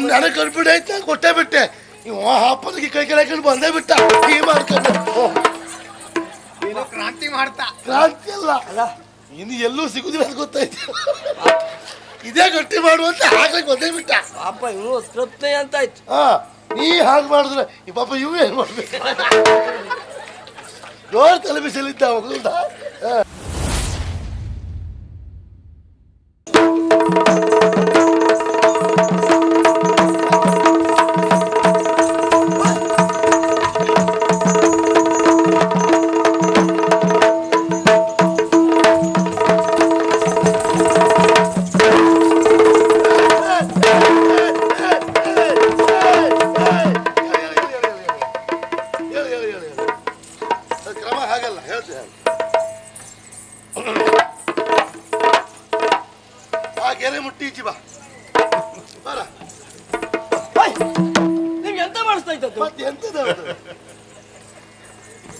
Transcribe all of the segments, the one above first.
ನನಗೆ ಕಲ್ಬಿಡ ಐತೆ ಕೊಟ್ಟೆ ಬಿಟ್ಟೆ ಇವ ಹಾಪದಕ್ಕೆ ಕೈ ಕೆಳಕೊಂಡು ಬಂದೇ ಬಿಟ್ಟ ಈ ಮಾಡ್ಕೊಂಡು ಕ್ರಾಂತಿ ಮಾಡ್ತಾ ಕ್ರಾಂತಿ ಅಲ್ಲ ಇನ್ನು ಎಲ್ಲೂ ಸಿಗುದಿಲ್ಲ ಅಂತ ಗೊತ್ತಾಯ್ತು ಇದೇ ಗಟ್ಟಿ ಮಾಡುವಂತ ಹಾಕ್ಲಿಕ್ಕೆ ಬಂದೇ ಬಿಟ್ಟ ಪಾಪ ಇವನು ತೃಪ್ತಿ ಅಂತ ಆಯ್ತು ನೀ ಹಾಗೆ ಮಾಡಿದ್ರೆ ಈ ಪಾಪ ಇವು ಏನ್ ಮಾಡ್ಬೇಕು ಜೋರ್ ತಲೆ ಬಿಸಿಲಿದ್ದ ಮಗುಂದ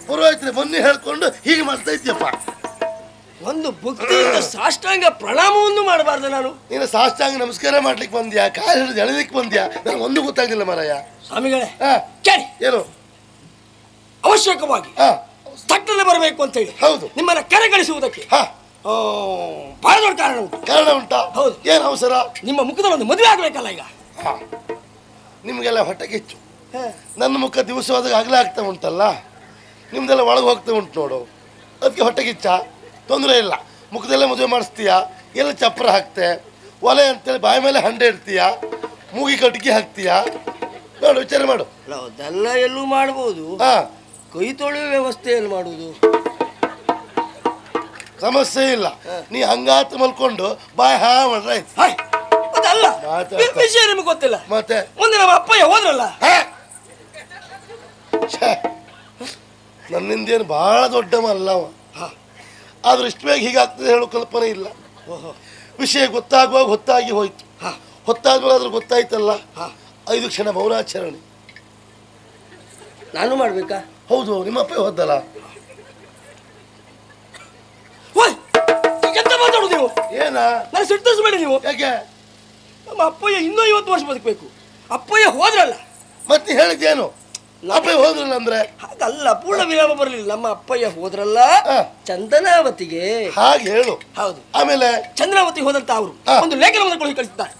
ಪುರೋಹಿತರೆ ಮೊನ್ನೆ ಹೇಳ್ಕೊಂಡು ಹೀಗೆ ಮಾಡ್ತಾ ಇದ್ಯಪ್ಪ ಒಂದು ಭಕ್ತಿಯಿಂದ ಸಾಷ್ಟಾಂಗ ಪ್ರಣಾಮವನ್ನು ಮಾಡಬಾರ್ದು ನಾನು ನೀನು ಸಾಷ್ಟಾಂಗ ನಮಸ್ಕಾರ ಮಾಡ್ಲಿಕ್ಕೆ ಬಂದ್ಯಾ ಕಾಲು ಹಿಡಿದು ಎಳೆದಕ್ಕೆ ಬಂದ್ಯಾ ನನಗೆ ಒಂದು ಗೊತ್ತಾಗ್ಲಿಲ್ಲ ಮಾರಾಯ ಸ್ವಾಮಿಗಳೇ ಕೇಳಿ ಏನು ಅವಶ್ಯಕವಾಗಿ ತಟ್ಟನೆ ಬರಬೇಕು ಅಂತ ಹೇಳಿ ಹೌದು ನಿಮ್ಮನ್ನ ಕರೆಗಳಿಸುವುದಕ್ಕೆ ಬಹಳ ದೊಡ್ಡ ಕಾರಣ ಉಂಟು ಕಾರಣ ಉಂಟಾ ಹೌದು ಏನು ಅವಸರ ನಿಮ್ಮ ಮುಖದಲ್ಲಿ ಒಂದು ಮದುವೆ ಆಗ್ಬೇಕಲ್ಲ ಈಗ ನಿಮ್ಗೆಲ್ಲ ಹೊಟ್ಟೆ ಕಿಚ್ಚು ನನ್ನ ಮುಖ ದಿವಸ ಹೋದಾಗ ಅಗಲ ಆಗ್ತಾ ಉಂಟಲ್ಲ ನಿಮ್ದೆಲ್ಲ ಒಳಗೆ ಹೋಗ್ತಾ ಉಂಟು ನೋಡು ಅದಕ್ಕೆ ಹೊಟ್ಟೆ ಕಿಚ್ಚ ತೊಂದರೆ ಇಲ್ಲ ಮುಖದಲ್ಲೇ ಮದುವೆ ಮಾಡಿಸ್ತೀಯಾ ಎಲ್ಲ ಚಪ್ಪರ ಹಾಕ್ತೆ ಒಲೆ ಅಂತೇಳಿ ಬಾಯಿ ಮೇಲೆ ಹಂಡೆ ಇಡ್ತೀಯಾ ಮೂಗಿ ಕಟ್ಟಿಗೆ ಹಾಕ್ತೀಯಾ ನೋಡು ವಿಚಾರ ಮಾಡು ಅದೆಲ್ಲ ಎಲ್ಲೂ ಮಾಡ್ಬೋದು ಕೈ ತೊಳೆಯುವ ವ್ಯವಸ್ಥೆಯಲ್ಲಿ ಮಾಡುವುದು ಸಮಸ್ಯೆ ಇಲ್ಲ ನೀ ಹಂಗಾತ ಮಲ್ಕೊಂಡು ಬಾಯಿ ಹಾ ಮಾಡ್ರಾಯ್ತು ಅದಲ್ಲ ವಿಷಯ ನಿಮ್ಗೆ ಗೊತ್ತಿಲ್ಲ ಮತ್ತೆ ಮುಂದೆ ನಮ್ಮ ಅಪ್ಪಯ್ಯ ಹೋದ್ರಲ್ಲ ನನ್ನಿಂದೇನು ಬಹಳ ದೊಡ್ಡವ ಅಲ್ಲವ ಆದ್ರೆ ಇಷ್ಟು ಬೇಗ ಹೀಗಾಗ್ತದೆ ಹೇಳೋ ಕಲ್ಪನೆ ಇಲ್ಲ ವಿಷಯ ಗೊತ್ತಾಗುವಾಗ ಹೊತ್ತಾಗಿ ಹೋಯ್ತು ಹೊತ್ತಾದ್ಮೇಲೆ ಅದ್ರ ಗೊತ್ತಾಯ್ತಲ್ಲ 5 ಕ್ಷಣ ಮೌನಾಚರಣೆ ನಾನು ಮಾಡ್ಬೇಕಾ ಹೌದು ನಿಮ್ಮ ಅಪ್ಪ ಹೋದಲ್ಲ ಎಂತ ಮಾತಾಡುದು ನೀವು ಏನ ನಾನು ಸಿಟ್ಟಿಸಬೇಡಿ ನೀವು ಯಾಕೆ ನಮ್ಮ ಅಪ್ಪಯ್ಯ ಇನ್ನೂ 50 ವರ್ಷ ಬದುಕಬೇಕು ಅಪ್ಪಯ್ಯ ಹೋದ್ರಲ್ಲ ಮತ್ತೆ ಹೇಳಿದ್ದೇನು ಅಪ್ಪಯ್ಯ ಹೋದ್ರಲ್ಲ ಅಂದ್ರೆ ಹಾಗಲ್ಲ ಪೂರ್ಣ ವಿರಾಮ ಬರಲಿಲ್ಲ ನಮ್ಮ ಅಪ್ಪಯ್ಯ ಹೋದ್ರಲ್ಲ ಚಂದನಾವತಿಗೆ ಹಾಗೆ ಹೇಳು ಹೌದು ಆಮೇಲೆ ಚಂದ್ರಾವತಿ ಹೋದಂತ ಅವರು ಒಂದು ಲೇಖನವನ್ನು ಕಳುಹಿ ಕಳಿಸಿದ್ದಾರೆ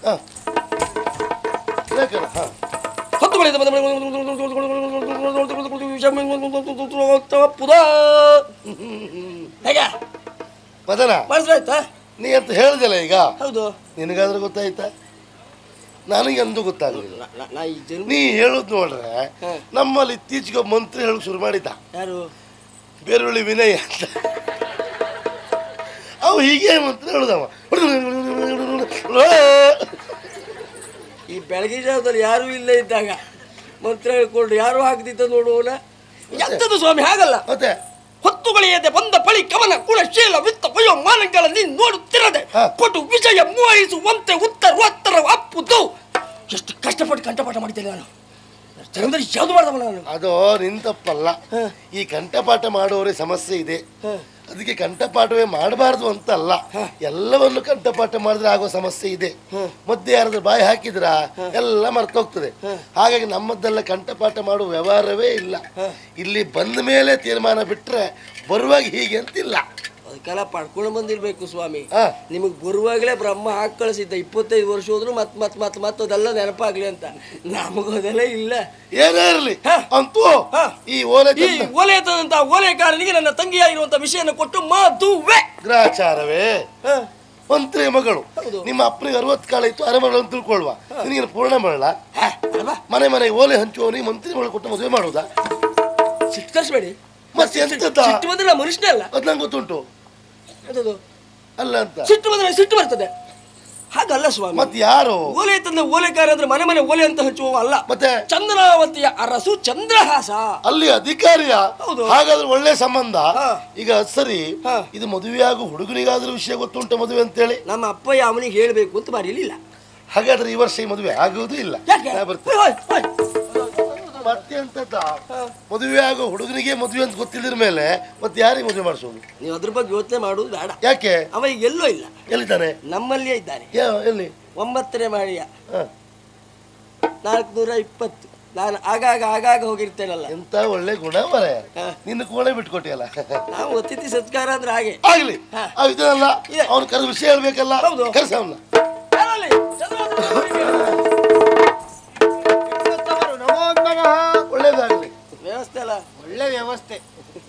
ಮದನ ಮಾಡಿದ್ರಾಯ್ತಾ ನೀ ಅಂತ ಹೇಳಿದಲ್ಲ ಈಗ ಹೌದು ನಿನಗಾದ್ರೂ ಗೊತ್ತಾಯ್ತಾ ನನಗೆ ಎಂದೂ ಗೊತ್ತಾಗಲಿಲ್ಲ ನೀ ಹೇಳುದು ನೋಡ್ರೆ ನಮ್ಮಲ್ಲಿ ಇತ್ತೀಚೆಗೆ ಮಂತ್ರಿ ಹೇಳಕ್ ಶುರು ಮಾಡಿದ್ದ ಯಾರು ಬೇರುಳ್ಳಿ ವಿನಯ್ ಅಂತ ಅವು ಹೀಗೆ ಮಂತ್ರಿ ಹೇಳುದವ ಈ ಬೆಳಗ್ಗೆ ಜಾವದಲ್ಲಿ ಯಾರು ಇಲ್ಲೇ ಇದ್ದಾಗ ಮಂತ್ರ ಹೇಳ್ಕೊಂಡು ಯಾರು ಹಾಕ್ತಿದ್ದ ನೋಡುವಲ್ಲ ಎಂತದ್ದು ಸ್ವಾಮಿ ಹಾಗಲ್ಲ ಮತ್ತೆ ಹೊತ್ತುಗಳಿಯದೆ ಬಂದ ಬಳಿ ಕವನ ಗುಣಶೀಲ ವಿತ್ತ ವಯೋ ಮಾನಗಳಲ್ಲಿ ನೋಡುತ್ತಿರದೆ ಕೊಟ್ಟು ವಿಷಯ ಮೋಹಿಸುವಂತೆ ಉತ್ತರ ಅಪ್ಪುದು ಎಷ್ಟು ಕಷ್ಟಪಟ್ಟು ಕಂಠಪಾಠ ಮಾಡಿದ್ದೇನೆ ನಾನು ಯಾವ್ದು ಮಾಡ್ದವ ನಾನು ಅದು ನಿಂತಪ್ಪಲ್ಲ ಈ ಕಂಠಪಾಠ ಮಾಡುವವರೇ ಸಮಸ್ಯೆ ಇದೆ ಅದಕ್ಕೆ ಕಂಠಪಾಠವೇ ಮಾಡಬಾರ್ದು ಅಂತ ಅಲ್ಲ ಎಲ್ಲವನ್ನು ಕಂಠಪಾಠ ಮಾಡಿದ್ರೆ ಆಗೋ ಸಮಸ್ಯೆ ಇದೆ ಮಧ್ಯೆ ಯಾರಾದ್ರೂ ಬಾಯಿ ಹಾಕಿದ್ರ ಎಲ್ಲ ಮರ್ತೋಗ್ತದೆ ಹಾಗಾಗಿ ನಮ್ಮದೆಲ್ಲ ಕಂಠಪಾಠ ಮಾಡುವ ವ್ಯವಹಾರವೇ ಇಲ್ಲ ಇಲ್ಲಿ ಬಂದ ಮೇಲೆ ತೀರ್ಮಾನ ಬಿಟ್ರೆ ಬರುವಾಗ ಹೀಗೆ ಅಂತಿಲ್ಲ ಅದಕ್ಕೆಲ್ಲ ಪಡ್ಕೊಂಡು ಬಂದಿರ್ಬೇಕು ಸ್ವಾಮಿ ನಿಮಗ್ ಬರುವಾಗಲೇ ಬ್ರಹ್ಮ ಹಾಕಿ ಕಳಿಸಿದ್ದ 25 ವರ್ಷ ಹೋದ್ರು ಮತ್ ಅದೆಲ್ಲ ನೆನಪಾಗ್ಲಿ ಅಂತ ನಮಗೋದೆಲ್ಲ ಇಲ್ಲ ಏನೇ ಇರಲಿ ಅಂತೂ ಈ ಓಲೆತಂತ ಓಲೆಕಾರನಿಗೆ ನನ್ನ ತಂಗಿಯಾಗಿರುವಂತ ವಿಷಯನ ಕೊಟ್ಟು ಮದುವೆ ಗ್ರಹಚಾರವೇ ಮಂತ್ರಿ ಮಗಳು ನಿಮ್ಮ ಅಪ್ಪನಿಗೆ 60 ಕಾಲ ಇತ್ತು ಅರಮಗಳು ಅಂತ ತಿಳ್ಕೊಳ್ವಾ ನಿನಗೆ ಪೂರ್ಣ ಮಾಡಲ್ಲ ಮನೆ ಮನೆಗೆ ಓಲೆ ಹಂಚುವವನಿಗೆ ಮಂತ್ರಿ ಮಗಳು ಕೊಟ್ಟು ಮದುವೆ ಮಾಡುವುದಾ ಸಿಟ್ಟಿಸಬೇಡಿ ಮತ್ತೆ ಎಂತ ಸಿಟ್ಟು ಬಂದ್ರೆ ನಾ ಮನುಷ್ಯನೇ ಅಲ್ಲ ಅದು ನಂಗೆ ಗೊತ್ತುಂಟು ಅಲ್ಲ ಅಂತ ಸಿಟ್ಟು ಬಂದ್ರೆ ಸಿಟ್ಟು ಬರ್ತದೆ ಹಾಗಲ್ಲ ಸ್ವಾಮಿ ಮತ್ತೆ ಯಾರು ಓಲೆ ತಂದ ಓಲೆಕಾರ ಅಂದ್ರೆ ಮನೆ ಮನೆ ಓಲೆ ಅಂತ ಹಂಚುವ ಅಲ್ಲ ಮತ್ತೆ ಚಂದ್ರಾವತಿಯ ಅರಸು ಚಂದ್ರಹಾಸ ಅಲ್ಲಿ ಅಧಿಕಾರಿಯ ಹೌದು ಹಾಗಾದ್ರೆ ಒಳ್ಳೆ ಸಂಬಂಧ ಈಗ ಸರಿ ಇದು ಮದುವೆಯಾಗು ಹುಡುಗನಿಗಾದ್ರೂ ವಿಷಯ ಗೊತ್ತುಂಟು ಮದುವೆ ಅಂತೇಳಿ ನಮ್ಮ ಅಪ್ಪಯ್ಯ ಅವನಿಗೆ ಹೇಳ್ಬೇಕು ಅಂತ ಬಾರಿಲಿಲ್ಲ ಹಾಗಾದ್ರೆ ಈ ವರ್ಷ ಈ ಮದುವೆ ಆಗುವುದೂ ಇಲ್ಲ ಯಾಕೆ ಮತ್ತೆ ಎಂತದ ಮದುವೆ ಆಗೋ ಹುಡುಗನಿಗೆ ಮದುವೆ ಅಂತ ಗೊತ್ತಿಲ್ಲದ್ರ ಮೇಲೆ ಮತ್ತೆ ಯಾರಿಗೆ ಮದುವೆ ಮಾಡಿಸೋದು? ನೀವು ಅದ್ರ ಬಗ್ಗೆ ಯೋಚನೆ ಮಾಡುದು ಬೇಡ. ಯಾಕೆ? ಅವ ಈಗ ಎಲ್ಲೋ ಇಲ್ಲ. ಎಲ್ಲಿದ್ದಾನೆ? ನಮ್ಮಲ್ಲಿಯೇ ಇದ್ದಾನೆ. ಎಲ್ಲಿ? 9ನೇ ಮಹಡಿಯ 420. ನಾನು ಆಗಾಗ ಹೋಗಿರ್ತೇನಲ್ಲ. ಎಂತ ಒಳ್ಳೆ ಗುಣ ಮರ. ನಿನ್ನ ಕೋಣೆ ಬಿಟ್ಕೊಟ್ಟಿಯಲ್ಲ. ನಾವು ಅತಿಥಿ ಸತ್ಕಾರ ಅಂದ್ರೆ ಹಾಗೆ ಆಗ್ಲಿ. ಇದಲ್ಲ ಅವ್ನು ಕರೆದ ವಿಷಯ ಹೇಳ್ಬೇಕಲ್ಲ. ಕರೆಸ ಅವನ್ನ. ಒಳ್ಳೇದಾಗ್ಲಿ. ವ್ಯವಸ್ಥೆ ಅಲ್ಲ, ಒಳ್ಳೆ ವ್ಯವಸ್ಥೆ.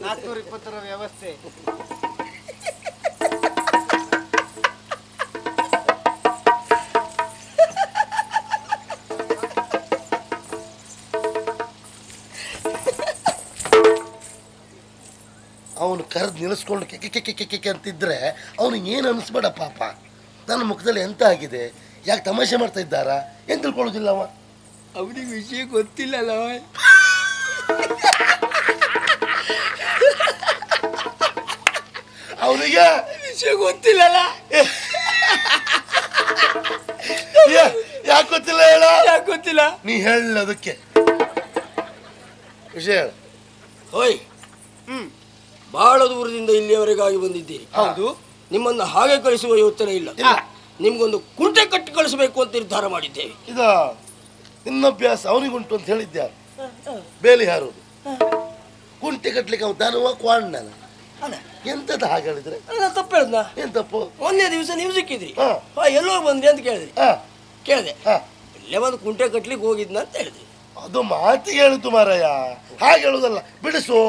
420 ವ್ಯವಸ್ಥೆ. ಅವನು ಕರೆದು ನಿಲ್ಲಿಸ್ಕೊಂಡು ಕೆಕ್ಕೆ ಅಂತಿದ್ರೆ ಅವನಿಗೆ ಏನು ಅನಿಸ್ಬೇಡ ಪಾಪ. ನನ್ನ ಮುಖದಲ್ಲಿ ಎಂತ ಆಗಿದೆ, ಯಾಕೆ ತಮಾಷೆ ಮಾಡ್ತಾ ಇದ್ದಾರಾ ಏನು ತಿಳ್ಕೊಳ್ಳೋದಿಲ್ಲ ಅವ. ಅವನಿಗೆ ವಿಷಯ ಗೊತ್ತಿಲ್ಲಲ್ಲ. ಅವನಿಗೆ ವಿಷಯ ಗೊತ್ತಿಲ್ಲಲ್ಲ. ಯಾಕೆ ಗೊತ್ತಿಲ್ಲ ಹೇಳ? ಯಾಕೆ ಗೊತ್ತಿಲ್ಲ? ನೀ ಹೇಳ ಅದಕ್ಕೆ ವಿಷಯ ಹೇಳ. ಹೋಯ್, ಬಹಳ ದೂರದಿಂದ ಇಲ್ಲಿಯವರೆಗಾಗಿ ಬಂದಿದ್ದೀರಿ. ಹೌದು. ನಿಮ್ಮನ್ನು ಹಾಗೆ ಕಳಿಸುವ ಯೋಚನೆ ಇಲ್ಲ. ನಿಮ್ಗೊಂದು ಕುಂಟೆ ಕಟ್ಟಿ ಕಳಿಸಬೇಕು ಅಂತ ನಿರ್ಧಾರ ಮಾಡಿದ್ದೇವೆ. ಇದ ನಿನ್ನಭ್ಯಾಸ ಅವನಿಗುಂಟು ಅಂತ ಹೇಳಿದ್ದೆ. ಬೇಲಿ ಹಾರೋದು, ಕುಂಟೆ ಕಟ್ಲಿಕ್ಕೆ ಅವ ದಾನವ ಕ್ವಾಂಡನ ಎಂತದ ಹಾಗೆ ಹೇಳಿದ್ರೆ ತಪ್ಪು ಹೇಳಿದ್ನ? ಏನ್ ತಪ್ಪು? ಒಂದೇ ದಿವಸ ನೀವು ಸಿಕ್ಕಿದ್ರಿ. ಎಲ್ಲೋ ಬಂದ್ರಿ ಅಂತ ಕೇಳಿದ್ರಿ. ಕೇಳಿದೆ, ಇಲ್ಲೇ ಒಂದು ಕುಂಟೆ ಕಟ್ಲಿಕ್ಕೆ ಹೋಗಿದ್ನ ಅಂತ ಹೇಳಿದ್ರಿ. ಅದು ಮಾತಿಗೆ ಹೇಳಿದ್ದು ಮಾರಾಯ, ಹಾಗೆ ಹೇಳುದಲ್ಲ. ಬಿಡಿಸು.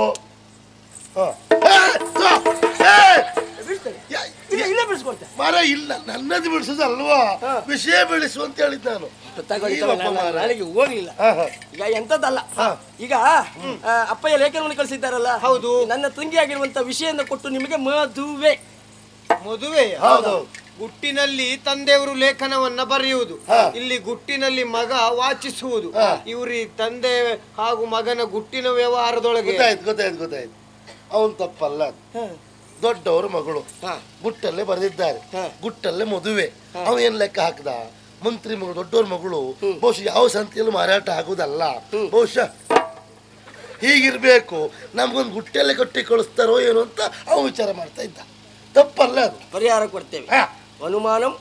ಇಲ್ಲ ಬಿಡಿಸ್ಕೊಡ್ತೆ ಮಾರ. ಇಲ್ಲ, ನನ್ನದು ಬಿಡಿಸುದು ಅಲ್ವಾ, ವಿಷಯ ಬಿಡಿಸು ಅಂತ ಹೇಳಿದ್ ನಾನು. ನಾಳೆಗೆ ಹೋಗ್ಲಿಲ್ಲ. ಈಗ ಎಂತದ್ದಲ್ಲ. ಈಗ ಅಪ್ಪಯ್ಯ ಲೇಖನವನ್ನು ಕಳಿಸಿದ್ದಾರಲ್ಲ. ಹೌದು. ನನ್ನ ತಂಗಿ ಆಗಿರುವಂತ ವಿಷಯವನ್ನು ಕೊಟ್ಟು ನಿಮಗೆ ಮದುವೆ. ಮದುವೆ? ಹೌದು. ಗುಟ್ಟಿನಲ್ಲಿ ತಂದೆಯವರು ಲೇಖನವನ್ನ ಬರೆಯುವುದು, ಇಲ್ಲಿ ಗುಟ್ಟಿನಲ್ಲಿ ಮಗ ವಾಚಿಸುವುದು. ಇವ್ರಿ ತಂದೆ ಹಾಗೂ ಮಗನ ಗುಟ್ಟಿನ ವ್ಯವಹಾರದೊಳಗೆ. ಗೊತ್ತಾಯ್ತು. ಅವನ್ ತಪ್ಪಲ್ಲ. ದೊಡ್ಡವರ ಮಗಳು ಗುಟ್ಟಲ್ಲೇ ಬರೆದಿದ್ದಾರೆ, ಗುಟ್ಟಲ್ಲೇ ಮದುವೆ. ಅವ ಏನ್ ಲೆಕ್ಕ ಹಾಕ್ದ? ಮಂತ್ರಿ ಮಗಳು, ದೊಡ್ಡವ್ರ ಮಗಳು. ಬಹುಶಃ ಯಾವ ಸಂತೆಯಲ್ಲೂ ಮಾರಾಟ ಆಗುದಲ್ಲ. ಬಹುಶಃ ಹೀಗಿರ್ಬೇಕು, ನಮ್ಗೊಂದು ಗುಟ್ಟೆಲ್ಲೇ ಕಟ್ಟಿ ಕಳಿಸ್ತಾರೋ ಏನೋ ಅಂತ ಅವ ವಿಚಾರ ಮಾಡ್ತಾ ಇದ್ದ. ತಪ್ಪಲ್ಲ ಅದು. ಪರಿಹಾರ ಕೊಡ್ತೇವೆ. ಅನುಮಾನಂ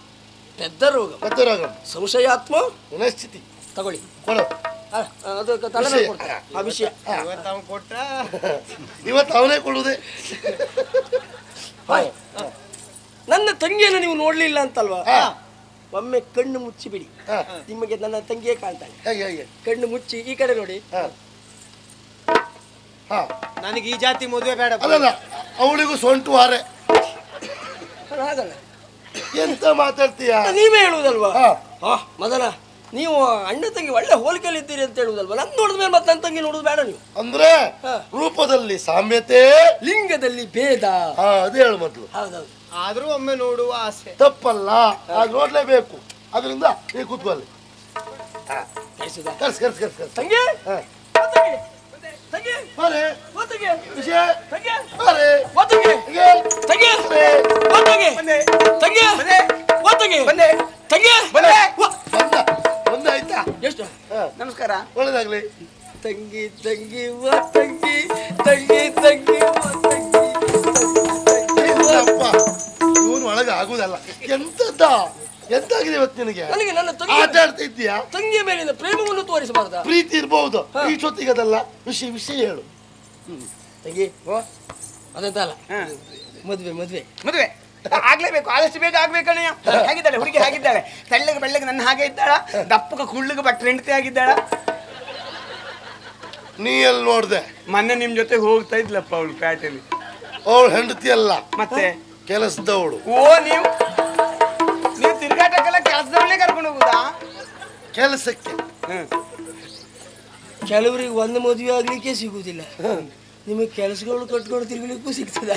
ಪೆದ್ದ ರೋಗ, ಸಂಶಯಾತ್ಮ ಮನಸ್ಥಿತಿ. ತಗೊಳ್ಳಿ, ಕೊಡು. ಅದು ತಲೆ ಮೇಲೆ ಕೊಡ್ತಾರೆ ಆ ವಿಷಯ. ಇವತ್ತು ಅವನೇ ಕೊಡುವುದೇ. ನನ್ನ ತಂಗಿಯನ್ನು ನೀವು ನೋಡ್ಲಿಲ್ಲ ಅಂತಲ್ವಾ? ಒಮ್ಮೆ ಕಣ್ಣು ಮುಚ್ಚಿ ಬಿಡಿ, ನಿಮಗೆ ನನ್ನ ತಂಗಿಯೇ ಕಾಣ್ತಾಳೆ. ಕಣ್ಣು ಮುಚ್ಚಿ ಈ ಕಡೆ ನೋಡಿ. ನನಗೆ ಈ ಜಾತಿ ಮದುವೆ ಬೇಡ. ಅಲ್ಲ, ಅವಳಿಗೂ ಸೊಂಟು ವಾರೆ. ಹಾಗಲ್ಲ, ಎಂತ ಮಾತಾಡ್ತೀಯ? ನೀವೇ ಹೇಳುವುದಲ್ವಾ? ಮದನ, ನೀವು ಅಣ್ಣ ತಂಗಿ ಒಳ್ಳೆ ಹೋಲಿಕೆಯಲ್ಲಿ ಇದ್ದೀರಿ ಅಂತ ಹೇಳುವುದಲ್ವಾ? ನನ್ ನೋಡಿದ್ಮೇಲೆ ಮತ್ತೆ ನನ್ನ ತಂಗಿ ನೋಡುದು ಬೇಡ ನೀವು. ಅಂದ್ರೆ ರೂಪದಲ್ಲಿ ಸಾಮ್ಯತೆ, ಲಿಂಗದಲ್ಲಿ ಭೇದ. ಅದೇ ಹೇಳು ಮೊದ್ಲು. ಹೌದೌದು. ಆದ್ರೂ ಒಮ್ಮೆ ನೋಡುವ ಆಸೆ. ತಪ್ಪಲ್ಲ, ಅದು ನೋಡ್ಲೇಬೇಕು. ಅದರಿಂದ ನೀ ಕೂತ್ಕೊಳ್ಳಿ. ಕರ್ಸ್ ತಂಗಿ, ಎಷ್ಟು ನಮಸ್ಕಾರ. ಒಳ್ಳೇದಾಗ್ಲಿ. ತಂಗಿ ತಂಗಿ ವ ತಂಗಿ, ತಂಗಿ ತಂಗಿ ವ ತಂಗಿ. ಇವನು ಒಳಗೆ ಆಗುದಲ್ಲ. ಎಂತಾಗಿದೆ ಇವತ್ತು ನಿನಗೆ? ನನಗೆ ನನ್ನ ತಂಗಿ ಆಟ ಆಡ್ತಾ ಇದ್ದೀಯಾ? ತಂಗಿಯ ಮೇಲಿನ ಪ್ರೇಮವನ್ನು ತೋರಿಸಬಾರ್ದ? ಪ್ರೀತಿ ಇರಬಹುದು, ಇಷ್ಟೊತ್ತಿಗೆ ಅದಲ್ಲ. ವಿಷಯ ಹೇಳು. ತಂಗಿ, ಅದಂತ ಅಲ್ಲ, ಮದುವೆ ಆಗ್ಲೇಬೇಕು, ಆದಷ್ಟು ಬೇಗ ಆಗ್ಬೇಕಣ್ಣಯ್ಯ. ಹೇಗಿದ್ದಾಳೆ ಹುಡುಗಿ? ಹೇಗಿದ್ದಾಳೆ? ತೆಳ್ಳಗೆ ಬೆಳ್ಳಗೆ ನನ್ನ ಹಾಗೆ ಇದ್ದಾಳ? ದಪ್ಪಗ ಕುಳ್ಳಗೆ ಬಟ್ರೆ ಹೆಂಡತಿ ಆಗಿದ್ದಾಳ? ನೀ ಎಲ್ಲಿ ನೋಡ್ದೆ? ಮೊನ್ನೆ ನಿಮ್ ಜೊತೆ ಹೋಗ್ತಾ ಇದ್ಲಪ್ಪ ಅವಳು ಪ್ಯಾಟೆಲಿ. ಅವಳು ಹೆಂಡತಿ ಅಲ್ಲ, ಮತ್ತೆ ಕೆಲಸದವಳು. ಓ, ನೀವು ತಿರ್ಗಾಟಕ್ಕೆಲ್ಲ ಕೆಲಸದವಳನ್ನೇ ಕರ್ಕೊಂಡು ಹೋಗುದಾ? ಕೆಲಸಕ್ಕೆ ಕೆಲವರಿಗೆ ಒಂದು ಮದುವೆ ಆಗ್ಲಿಕ್ಕೆ ಸಿಗುದಿಲ್ಲ, ನಿಮಗೆ ಕೆಲಸಗಳು ಕಟ್ಕೊಂಡು ತಿರ್ಗಲಿಕ್ಕೂ ಸಿಗ್ತದ.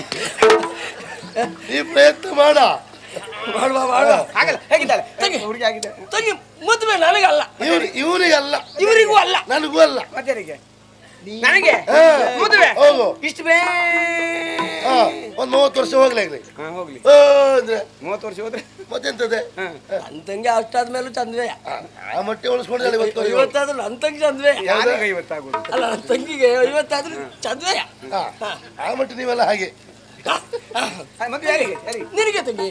ಈ ಪ್ರಯತ್ನ ಮಾಡುವ. ಹೇಗಿದ್ದಾಳೆ ಹುಡುಗಿ? ಆಗಿದ್ದಾಳೆ ತಂಗಿ. ಮದುವೆ ನನಗಲ್ಲ, ಇವರಿಗಲ್ಲ, ಇವರಿಗೂ ಅಲ್ಲ, ನನಗೂ ಅಲ್ಲ. ಮತ್ತೆ ನನಗೆ ಮದುವೆ ಹೋಗು. ಇಷ್ಟು ಒಂದ್ 30 ವರ್ಷ ಹೋಗ್ಲಿ ಹೋಗ್ಲಿ ಅಂದ್ರೆ 30 ವರ್ಷ ಹೋದ್ರೆ ಮತ್ತೆಂತದೆ ನನ್ನ ತಂಗಿ ಅಷ್ಟಾದ್ಮೇಲೂ ಚಂದ್ವೇ. ಆ ಮಟ್ಟಿ ಉಳಿಸ್ಕೊಂಡ್ರೆ 50 ಆದ್ರೂ ನನ್ನ ತಂಗಿ ಚಂದ್ವೇ. ಯಾರಿಗೆ 50 ಆಗೋದು? ಅಲ್ಲ ನನ್ನ ತಂಗಿಗೆ 50 ಆದ್ರೂ ಚಂದ್ವೇ. ಆ ಮಟ್ಟಿ ನೀವೆಲ್ಲ ಹಾಗೆ. ಮತ್ತೆ ಯಾರಿಗೆ ನಿನಗೆ ತಂಗಿ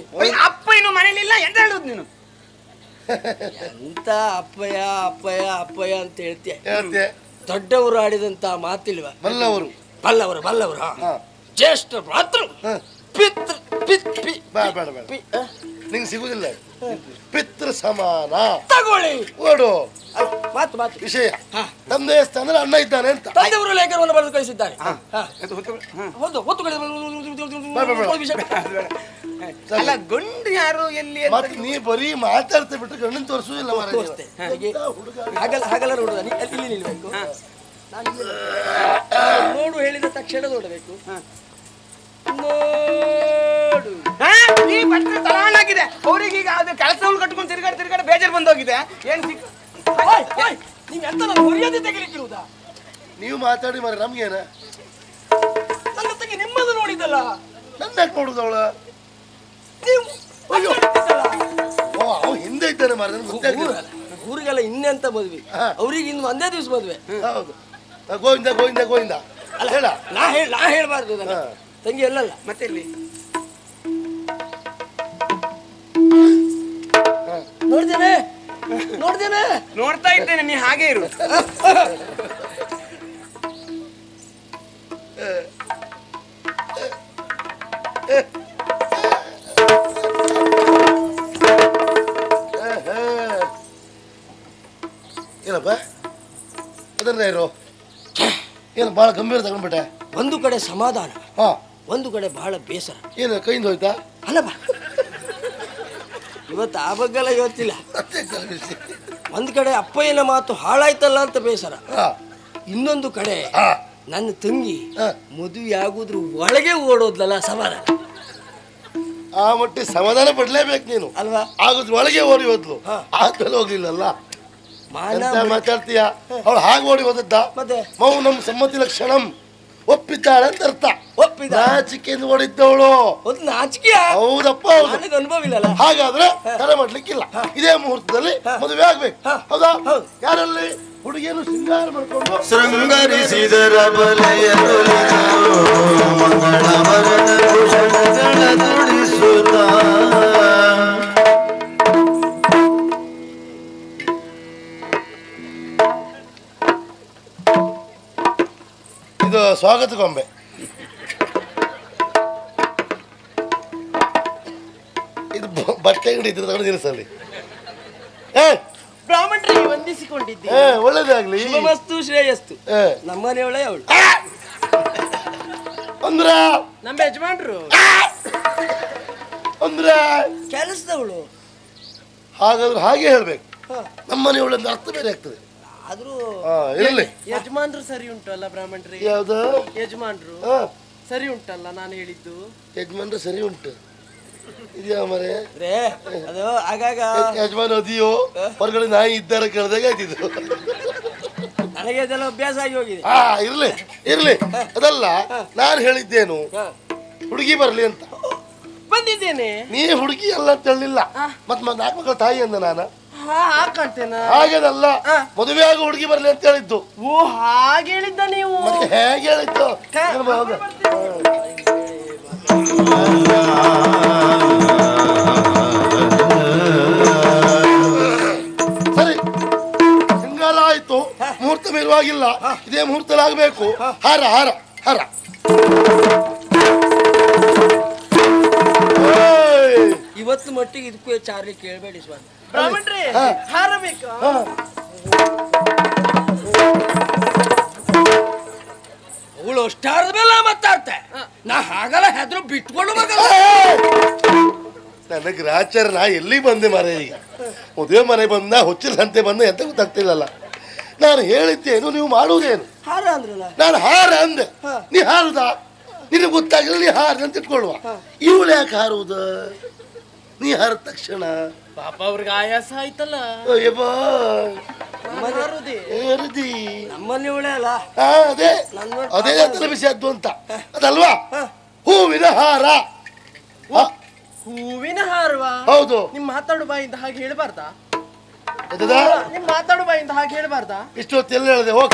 ಅಪ್ಪ ಇನ್ನು ಮನೇಲಿಲ್ಲ ಎಂತ ಹೇಳುದು ನೀನು? ಎಂತ ಅಪ್ಪಯ್ಯ ಅಪ್ಪಯ್ಯ ಅಪ್ಪಯ್ಯ ಅಂತ ಹೇಳ್ತೀಯ. ಹೇಳ್ತೆ ದೊಡ್ಡವರು ಆಡಿದಂತ ಮಾತಿಲ್ವಾ? ಬಲ್ಲವರು ಬಲ್ಲವರು ಜ್ಯೇಷ್ಠ ಮಾತೃ ಪಿತೃ ಬೇಡ ನಿಂಗೆ ಸಿಗುದಿಲ್ಲ. ಪಿತೃ ಸಮಾನ ತಗೊಳ್ಳಿ ಓಡು ಮಾತು ವಿಷಯ. ತಂದೆ ಸ್ಥಾನ ಅಣ್ಣ ಇದ್ದಾನೆ ಅಂತ ತಂದೆಯವರು ಲೇಖನವನ್ನು ಬರೆದು ಕಳಿಸಿದ್ದಾರೆ. ಅಲ್ಲ ಗಂಡು ಯಾರು ಎಲ್ಲಿ ಮತ್ತೆ ನೀ ಬರೀ ಮಾತಾಡ್ತಾ ಬಿಟ್ಟು ಗಂಡನ್ ತೋರಿಸುದಿಲ್ಲ. ಹಾಗಲ್ಲ ನೋಡುದ ಇಲ್ಲಿ ನಿಲ್ಬೇಕು. ನೋಡು ಹೇಳಿದ ತಕ್ಷಣ ನೋಡಬೇಕು. ನೋಡು ತಲಾಣಾಗಿದೆ ಅವ್ರಿಗೆ. ಈಗ ಅದು ಕೆಲಸವನ್ನು ಕಟ್ಕೊಂಡು ತಿರ್ಗಾಡಿ ಬೇಜಾರು ಬಂದೋಗಿದೆ. ಏನ್ ನೀವ್ ಎಂತ ನನ್ನ ಮರ್ಯಾದೆ ತೆಗಿಲಿಕ್ಕಿರುವುದಾ? ನೀವು ಮಾತಾಡಿ ಮಾರ ನಮ್ಗೇನ? ನನ್ನ ತಂಗಿ ನಿಮ್ಮದು ನೋಡಿದ್ದಲ್ಲ, ನನ್ನ ನೋಡುದವಳ ಅವ ಹಿಂದೆ ಇದ್ದಾನೆ ಮಾರ. ಊರಿಗೆಲ್ಲ ಇನ್ನೆಂತ ಮದ್ವೆ, ಅವ್ರಿಗೆ ಇನ್ನು ಒಂದೇ ದಿವಸ ಮದ್ವೆ. ಹೌದು ಗೋವಿಂದ ಗೋವಿಂದ ಗೋವಿಂದ ಅಲ್ಲ ಹೇಳ. ನಾ ಹೇಳ್ಬಾರ್ದು ತಂಗಿ ಎಲ್ಲಲ್ಲ. ಮತ್ತೆ ಇಲ್ಲಿ ನೋಡ್ದೇನೆ ನೋಡ್ತಾ ಇದ್ದೇನೆ, ನೀ ಹಾಗೆ ಇರು. ಏನಪ್ಪ ಅದನ್ನ ಇರು. ಏನು ಬಹಳ ಗಂಭೀರ ತಗೊಂಡ್ಬಿಟ್ಟೆ. ಒಂದು ಕಡೆ ಸಮಾಧಾನ, ಹಾ ಒಂದು ಕಡೆ ಬಹಳ ಬೇಸರ. ಏನು ಕೈಯಿಂದ ಹೋಯ್ತಾ? ಅಲ್ಲ ಇವತ್ತು ಆ ಬಗ್ಗೆಲ್ಲ ಇವತ್ತಿಲ್ಲ. ಒಂದು ಕಡೆ ಅಪ್ಪಯ್ಯನ ಮಾತು ಹಾಳಾಯ್ತಲ್ಲ ಅಂತ ಬೇಸರ. ಇನ್ನೊಂದು ಕಡೆ ನನ್ನ ತಂಗಿ ಮದುವೆ ಆಗುದ್ರ ಒಳಗೆ ಓಡೋದ್ಲಲ್ಲ ಸಮಾಧಾನ. ಆ ಮಟ್ಟಿ ಸಮಾಧಾನ ಪಡ್ಲೇಬೇಕು ನೀನು ಅಲ್ವಾ? ಆಗುದ್ರ ಒಳಗೆ ಓಡಿ ಹೋದ್ಲು, ಆದ್ಮೇಲೆ ಹೋಗ್ಲಿಲ್ಲಲ್ಲ. ಮಾತಾಡ್ತೀಯ? ಅವಳು ಹಾಗೆ ಓಡಿ ಹೋದದ್ದ. ಮತ್ತೆ ಮೌನಂ ಸಮ್ಮತಿ ಲಕ್ಷಣಂ, ಒಪ್ಪಿದ್ದಾಳೆ ಅಂತ ಅರ್ಥ. ಒಪ್ಪಿದ ನಾಚಿಕೆಯಿಂದ ಓಡಿದ್ದವಳು. ಒಂದು ನಾಚಿಕೆ. ಹೌದಪ್ಪ, ನನಗೆ ಅನುಭವ ಇಲ್ಲಲ್ಲ. ಹಾಗಾದ್ರೆ ತಡ ಮಾಡ್ಲಿಕ್ಕಿಲ್ಲ. ಇದೇ ಮುಹೂರ್ತದಲ್ಲಿ ಮದುವೆ ಆಗ್ಬೇಕು. ಹೌದಾ? ಯಾರಲ್ಲಿ ಹುಡುಗಿಯನ್ನು ಶೃಂಗಾರ ಮಾಡ್ಕೊಂಡು ಶೃಂಗರಿಸಿದರ ಮಂಗಳವರನ ಭೂಷಣಗಳ ತುಡಿಸುತ್ತ ಇದು ಸ್ವಾಗತ ಗೊಂಬೆ. ಇದು ಬಟ್ಟೆ ಅಂಗಡಿ ಇದ್ರೆ ತಗೊಂಡು ನಿಲ್ಲಿಸಲ್ಲಿ. ಬ್ರಾಹ್ಮಣರಿಗೆ ವಂದಿಸಿಕೊಂಡಿದ್ದೆ. ಒಳ್ಳೇದಾಗ್ಲಿ. ಶುಭಮಸ್ತು ಶ್ರೇಯಸ್ತು. ನಮ್ಮನೆಯವಳೇ ಅವಳು ಅಂದ್ರ ನಮ್ಮ ಯಜಮಾನ್ರು ಅಂದ್ರ ಕೆಲಸದವಳು. ಹಾಗಾದ್ರೆ ಹಾಗೆ ಹೇಳ್ಬೇಕು. ನಮ್ಮನೆಯವಳು ಅಂತ ಅರ್ಥ ಬೇರೆ ಆಗ್ತದೆ. ಆದ್ರೂ ಇರಲಿ. ಯಜಮಾನ್ರು ಸರಿ ಉಂಟಲ್ಲ ಬ್ರಾಹ್ಮಣರಿಗೆ? ಯಾವ್ದು ಯಜಮಾನ್ರು ಸರಿ ಉಂಟಲ್ಲ ನಾನು ಹೇಳಿದ್ದು? ಯಜಮಾನ್ರು ಸರಿ ಉಂಟು ಇದೆಯಾ ಮರೆ? ಅದು ಆಗಾಗ ಯಜಮಾನ್ ಅದಿಯೋ ಹೊರಗಡೆ ನಾಯಿ ಇದ್ದಾರೆ ಕೇಳ್ದಾಗ ಆಯ್ತಿದ್ದು. ನನಗೆ ಅದೆಲ್ಲ ಅಭ್ಯಾಸ ಆಗಿ ಹೋಗಿದೆ. ಇರ್ಲಿ ಇರ್ಲಿ. ಅದಲ್ಲ, ನಾನು ಹೇಳಿದ್ದೇನು ಹುಡುಗಿ ಬರ್ಲಿ ಅಂತ. ಬಂದಿದ್ದೇನೆ. ನೀ ಹುಡುಗಿ ಅಲ್ಲ ಅಂತ ಹೇಳಿಲ್ಲ. ಮತ್ 4 ಮಕ್ಕಳ ತಾಯಿ ಅಂದ ನಾನು. ಕಾಣ್ತೇನೆ ಹಾಗೇನಲ್ಲ, ಮದುವೆ ಆಗ ಹುಡುಗಿ ಬರ್ಲಿ ಅಂತ ಹೇಳಿದ್ದು. ಓ ಹಾಗೆ ಹೇಳಿದ್ದ ನೀವು? ಮತ್ತೆ ಹೇಗೆ ಹೇಳಿದ್ದು? ಸರಿ, ಶೃಂಗಾರ ಆಯ್ತು. ಮುಹೂರ್ತ ಮೇಲುವಾಗಿಲ್ಲ. ಇದೇ ಮುಹೂರ್ತದಲ್ಲಿ ಆಗ್ಬೇಕು. ಹಾರ ಹಾರ ಹಾರ. ಇವತ್ತು ಮಟ್ಟಿಗೆ ಇದಕ್ಕೂ ಚಾರ್ಲಿ ಕೇಳಬೇಡಿ ಸ್ವಾಮಿ. ಬ್ರಾಹ್ಮಣ್ರಿ ಹಾರ ಬೇಕಾ? ಅವಳು ಅಷ್ಟಾರದ ಮೇಲೆ ಮಾತಾಡ್ತೆ. ನಾ ಹಾಗಲ್ಲ ಹೆದ್ರು ಬಿಟ್ಕೊಂಡು ಮಗಲ್ಲ. ನನಗೆ ರಾಚಾರ ನಾ ಎಲ್ಲಿ ಬಂದೆ ಮಾರ. ಈಗ ಮದುವೆ ಮನೆ ಬಂದ, ಹೊಚ್ಚಿನ ಸಂತೆ ಬಂದ, ಎಂತ ಗೊತ್ತಾಗ್ತಿಲ್ಲಲ್ಲ. ನಾನು ಹೇಳಿದ್ದೇನು, ನೀವು ಮಾಡುವುದೇನು? ಹಾರ ಅಂದ್ರಲ್ಲ. ನಾನು ಹಾರ ಅಂದೆ, ನೀ ಹಾರುದ? ನಿನಗೆ ಗೊತ್ತಾಗಿಲ್ಲ, ನೀ ಹಾರ ಅಂತ ಇಟ್ಕೊಳ್ವ. ಇವಳು ಯಾಕೆ ಹಾರುವುದು? ನೀ ಹಾರದ ತಕ್ಷಣ ಪಾಪ ಅವ್ರಿಗೆ ಆಯಾಸ ಆಯ್ತಲ್ಲ. ನಮ್ಮಲ್ಲಿ ನಮ್ಮಲ್ಲಿ ಇವಳೆ ಅಲ್ಲ. ಅದೇ ಅದೇ ತಲೆ ಬಿಸಿ ಆದ್ದು ಅಂತ ಅದಲ್ವಾ? ಹೂವಿನ ಹಾರ. ಹೂವಿನ ಹಾರವಾ? ಹೌದು. ನಿಮ್ ಮಾತಾಡು ಬಾಯಿಂದ ಹಾಗೆ ಹೇಳ್ಬಾರ್ದಾ? ಎದ್ದದ? ನಿಮ್ ಮಾತಾಡು ಬಾಯಿಂದ ಹಾಗೆ ಹೇಳ್ಬಾರ್ದಾ? ಇಷ್ಟು ಹೊತ್ತು ಎಲ್ಲ ಹೇಳಿದೆ ಹೋಗ.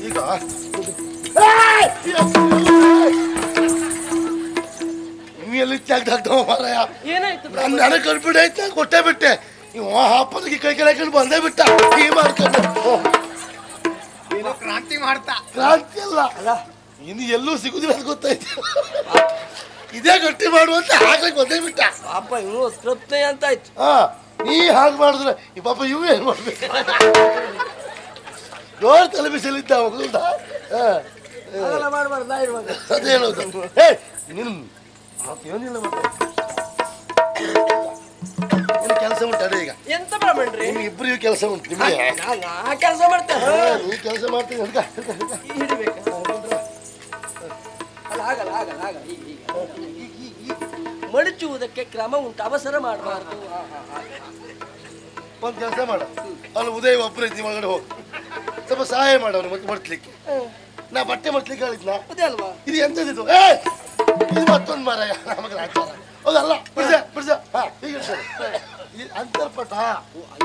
ಈಗ ಎಲ್ಲಿ ತ್ಯಾಗ್ದಾಗ್ತಾವ ಮಾರಾಯ. ಏನಾಯ್ತು? ನನಗೆ ಕಳ್ಬಿಡಿ ಆಯ್ತು, ನಾನು ಕೊಟ್ಟೇ ಬಿಟ್ಟೆ. ಇವ ಹಾಪದಕ್ಕೆ ಕೈ ಕೆಳಕೊಂಡು ಬಂದೇ ಬಿಟ್ಟ. ಈ ಮಾಡ್ಕೊಂಡು ಏನೋ ಕ್ರಾಂತಿ ಮಾಡ್ತಾ. ಕ್ರಾಂತಿ ಅಲ್ಲ, ಇನ್ನು ಎಲ್ಲೂ ಸಿಗುದಿಲ್ಲ ಅಂತ ಗೊತ್ತಾಯ್ತು. ಇದೇ ಗಟ್ಟಿ ಮಾಡುವಂತ ಹಾಕ್ಲಿಕ್ಕೆ ಬಂದೇ ಬಿಟ್ಟ. ಪಾಪ ಇವನು ತೃಪ್ತಿ ಅಂತ ಆಯ್ತು. ಹಾ, ನೀ ಹಾಗೆ ಮಾಡಿದ್ರೆ ಈ ಪಾಪ ಇವು ಏನ್ ಮಾಡ್ಬೇಕು? ಜೋರ್ ತಲೆ ಬಿಸಿಲಿದ್ದ ಮಗುದ. ಮಾಡಬಾರ್ದ ಇರುವಾಗ ಅದೇನೋದು. ಏ ನಿನ್ ಮತ್ತೇನಿಲ್ಲ ಮತ್ತೆ ಏನು ಕೆಲಸ ಉಂಟು ಅದೇ ಈಗ. ಎಂತ ಬ್ರಾಹ್ಮಣ್ರಿ? ನಿಮ್ಗೆ ಇಬ್ಬರಿಗೂ ಕೆಲಸ ಉಂಟು. ನಿಮಗೆ ನಾ ಕೆಲಸ ಮಾಡ್ತೇನೆ. ನೀ ಕೆಲಸ ಮಾಡ್ತೀನಿ ಅಂತ ಹಿಡಿಬೇಕಾ? ಅಲ್ಲ ಆಗಲ್ಲ ಆಗಲ್ಲ ಆಗಲ್ಲ. ಈಗ ಮಡಚುವುದಕ್ಕೆ ಕ್ರಮ ಉಂಟು, ಅವಸರ ಮಾಡಬಾರ್ದು. ಒಂದು ಕೆಲಸ ಮಾಡ, ಅಲ್ಲಿ ಉದಯ ಒಬ್ಬರು ಇದ್ದಿ ಒಳಗಡೆ ಹೋಗಿ ಸ್ವಲ್ಪ ಸಹಾಯ ಮಾಡೋನು ಮತ್ತೆ ಮಡ್ಸ್ಲಿಕ್ಕೆ. ನಾ ಬಟ್ಟೆ ಮಡ್ಸ್ಲಿಕ್ಕೆ ಹೇಳಿದ್ನ. ಅದೇ ಅಲ್ವಾ? ಇದು ಎಂತದಿದು? ಏ ಇದು ಮತ್ತೊಂದು ಮಾರಾಯ ನಮಗೆ ಆಚಾರ. ಹೌದಲ್ಲ? ಬಿಡ್ಸ ಬಿಡ್ಸ. ಹಾ ಹೀಗೆ ಇಡ್ತಾರೆ. ಅಂತರ್ಪಟ.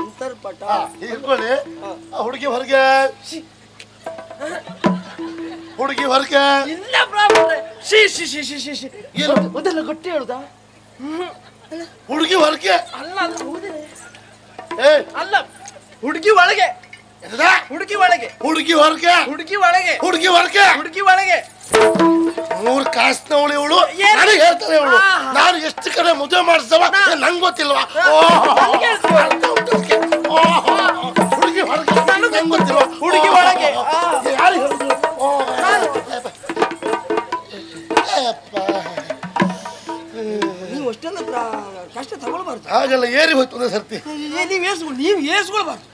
ಅಂತರ್ಪಟ. ಹೀಗೆ ಇಟ್ಕೊಳ್ಳಿ. ಆ ಹುಡುಗಿ ಹೊರಗೆ, ಹುಡುಗಿ ಹೊರಗೆ. ಇಲ್ಲ ಬ್ರಾಹ್ಮಣ್ರೆ. ಶಿ ಶಿ ಶಿ ಶಿ ಶಿ ಶಿ. ಏನು ಅದೆಲ್ಲ ಗಟ್ಟಿ ಹೇಳುದಾ? ಹುಡುಗಿ ಹೊರಗೆ? ಅಲ್ಲ ಅಲ್ಲ ಹೌದೇ. ಏ ಅಲ್ಲ, ಹುಡುಗಿ ಒಳಗೆ. ಎಂತದ? ಹುಡುಗಿ ಒಳಗೆ. ಹುಡುಗಿ ಹೊರಗೆ? ಹುಡುಗಿ ಒಳಗೆ. ಹುಡುಗಿ ಹೊರಗೆ? ಹುಡುಗಿ ಒಳಗೆ. ಮೂರು ಕಾಸ್ನವಳು ಇವಳು. ಏನು? ನನಗೆ ಹೇಳ್ತಾನೆ ಇವಳು. ನಾನು ಎಷ್ಟು ಕಡೆ ಮದುವೆ ಮಾಡಿಸ್ತವ ನಂಗೆ ಗೊತ್ತಿಲ್ವಾ? ಹುಡುಗಿ ಹೊರಗೆ ನಂಗೆ ಗೊತ್ತಿಲ್ವಾ? ಹುಡುಗಿ ಒಳಗೆ. ಯಾರು ಹೇಳಿದ್ರು? ನೀವು ಅಷ್ಟೆಲ್ಲ ಕಷ್ಟ ತಗೊಳ್ಬಾರ್ದು. ಹಾಗೆಲ್ಲ ಏರಿ ಹೋಯ್ತು ಒಂದೇ ಸರ್ತಿ. ನೀವು ಏರಿಸ್ಕೊಳ್ಬಾರ್ದು.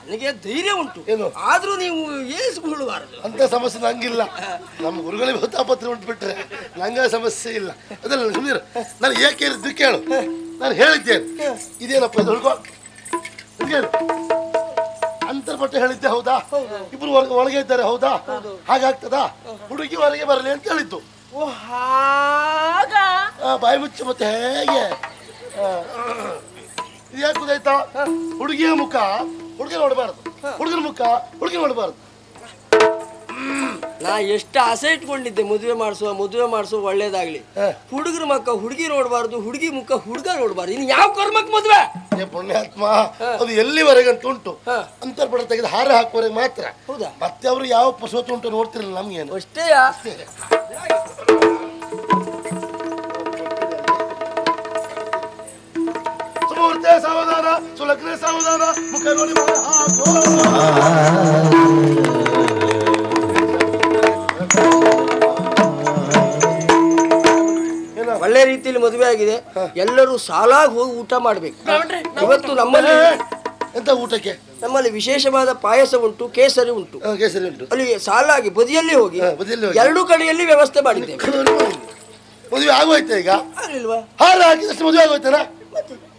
ನನಗೆ ಧೈರ್ಯ ಉಂಟು, ಏನು? ಆದ್ರೂ ನೀವು ಏರಿಸ್ಕೊಳ್ಬಾರ್ದು. ಅಂತ ಸಮಸ್ಯೆ ನಂಗಿಲ್ಲ. ನಮ್ಮ ಗುರುಗಳಿಗೆ ಹೊತ್ತಾಪತ್ರ ಉಂಟು ಬಿಟ್ರೆ ನಂಗೆ ಸಮಸ್ಯೆ ಇಲ್ಲ. ಅದಲ್ಲ ಸುಮ್ಮನೆ ನಾನು ಏಕೆ ಇರಿದ್ದು ಕೇಳು. ನಾನು ಹೇಳಿದ್ದೇನೆ. ಇದೇನಪ್ಪ ಇದು? ಹುಡ್ಕೋ ಇದೇನು ಅಂತರ್ಪಟ್ಟ ಹೇಳಿದ್ದೆ. ಹೌದಾ? ಇಬ್ರು ಒಳಗೆ ಇದ್ದಾರೆ. ಹೌದಾ? ಹಾಗಾಗ್ತದಾ? ಹುಡುಗಿ ಹೊರಗೆ ಬರಲಿ ಅಂತ ಹೇಳಿದ್ದು. ಓ ಹಾಗ. ಬಾಯಿ ಮುಚ್ಚು. ಮತ್ತೆ ಹೇಗೆ ಇದು ಯಾಕೆ ಗೊತ್ತಾಯ್ತಾ? ಹುಡುಗಿಯ ಮುಖ ಹುಡುಗಿ ನೋಡಬಾರ್ದು, ಹುಡುಗನ ಮುಖ ಹುಡುಗಿ ನೋಡಬಾರ್ದು. ನಾ ಎಷ್ಟು ಆಸೆ ಇಟ್ಕೊಂಡಿದ್ದೆ ಮದುವೆ ಮಾಡಿಸುವ ಒಳ್ಳೇದಾಗ್ಲಿ. ಹುಡುಗರ ಮುಖ ಹುಡುಗಿ ನೋಡಬಾರ್ದು, ಹುಡುಗಿ ಮುಖ ಹುಡುಗ ನೋಡಬಾರ್ದು. ಇನ್ನು ಯಾವ ಕರ್ಮಕ್ಕೆ ಮದುವೆ? ಪುಣ್ಯಾತ್ಮ, ಅದು ಎಲ್ಲಿವರೆಗಂತ ಉಂಟು. ಅಂತರ್ಪಟ ತೆಗೆದು ಹಾರ ಹಾಕುವವರೆಗೆ ಮಾತ್ರ. ಹೌದಾ? ಮತ್ತೆ ಅವರು ಯಾವ ಪುಸೋತು ಉಂಟು ನೋಡ್ತಿರಲಿಲ್ಲ ನಮ್ಗೇನು. ಅಷ್ಟೇ. ಸುಮೂರ್ತೆ ಸಾವಧಾನ, ಸುಲಗ್ನೆ ಸಾವಧಾನ, ಮುಖ ನೋಡಿ ಮಗ ಹಾಕೋ. ಒಳ್ಳೆ ರೀತಿಯಲ್ಲಿ ಮದುವೆ ಆಗಿದೆ. ಎಲ್ಲರೂ ಸಾಲಾಗಿ ಹೋಗಿ ಊಟ ಮಾಡ್ಬೇಕು. ಇವತ್ತು ನಮ್ಮಲ್ಲಿ ಎಂತ ಊಟಕ್ಕೆ? ನಮ್ಮಲ್ಲಿ ವಿಶೇಷವಾದ ಪಾಯಸ ಉಂಟು, ಕೇಸರಿ ಉಂಟು. ಕೇಸರಿ ಉಂಟು. ಅಲ್ಲಿ ಸಾಲಾಗಿ ಬದಿಯಲ್ಲಿ ಹೋಗಿ ಬದಿಯಲ್ಲಿ ಹೋಗಿ ಎರಡು ಕಡೆಯಲ್ಲಿ ವ್ಯವಸ್ಥೆ ಮಾಡಿದ್ದೇವೆ. ಮದುವೆ ಆಗೋಯ್ತಾ ಈಗ? ಆಗ್ಲಿಲ್ವಾ? ಹಾರ ಹಾಕಿದಷ್ಟು ಮದುವೆ ಆಗೋಯ್ತಾನ?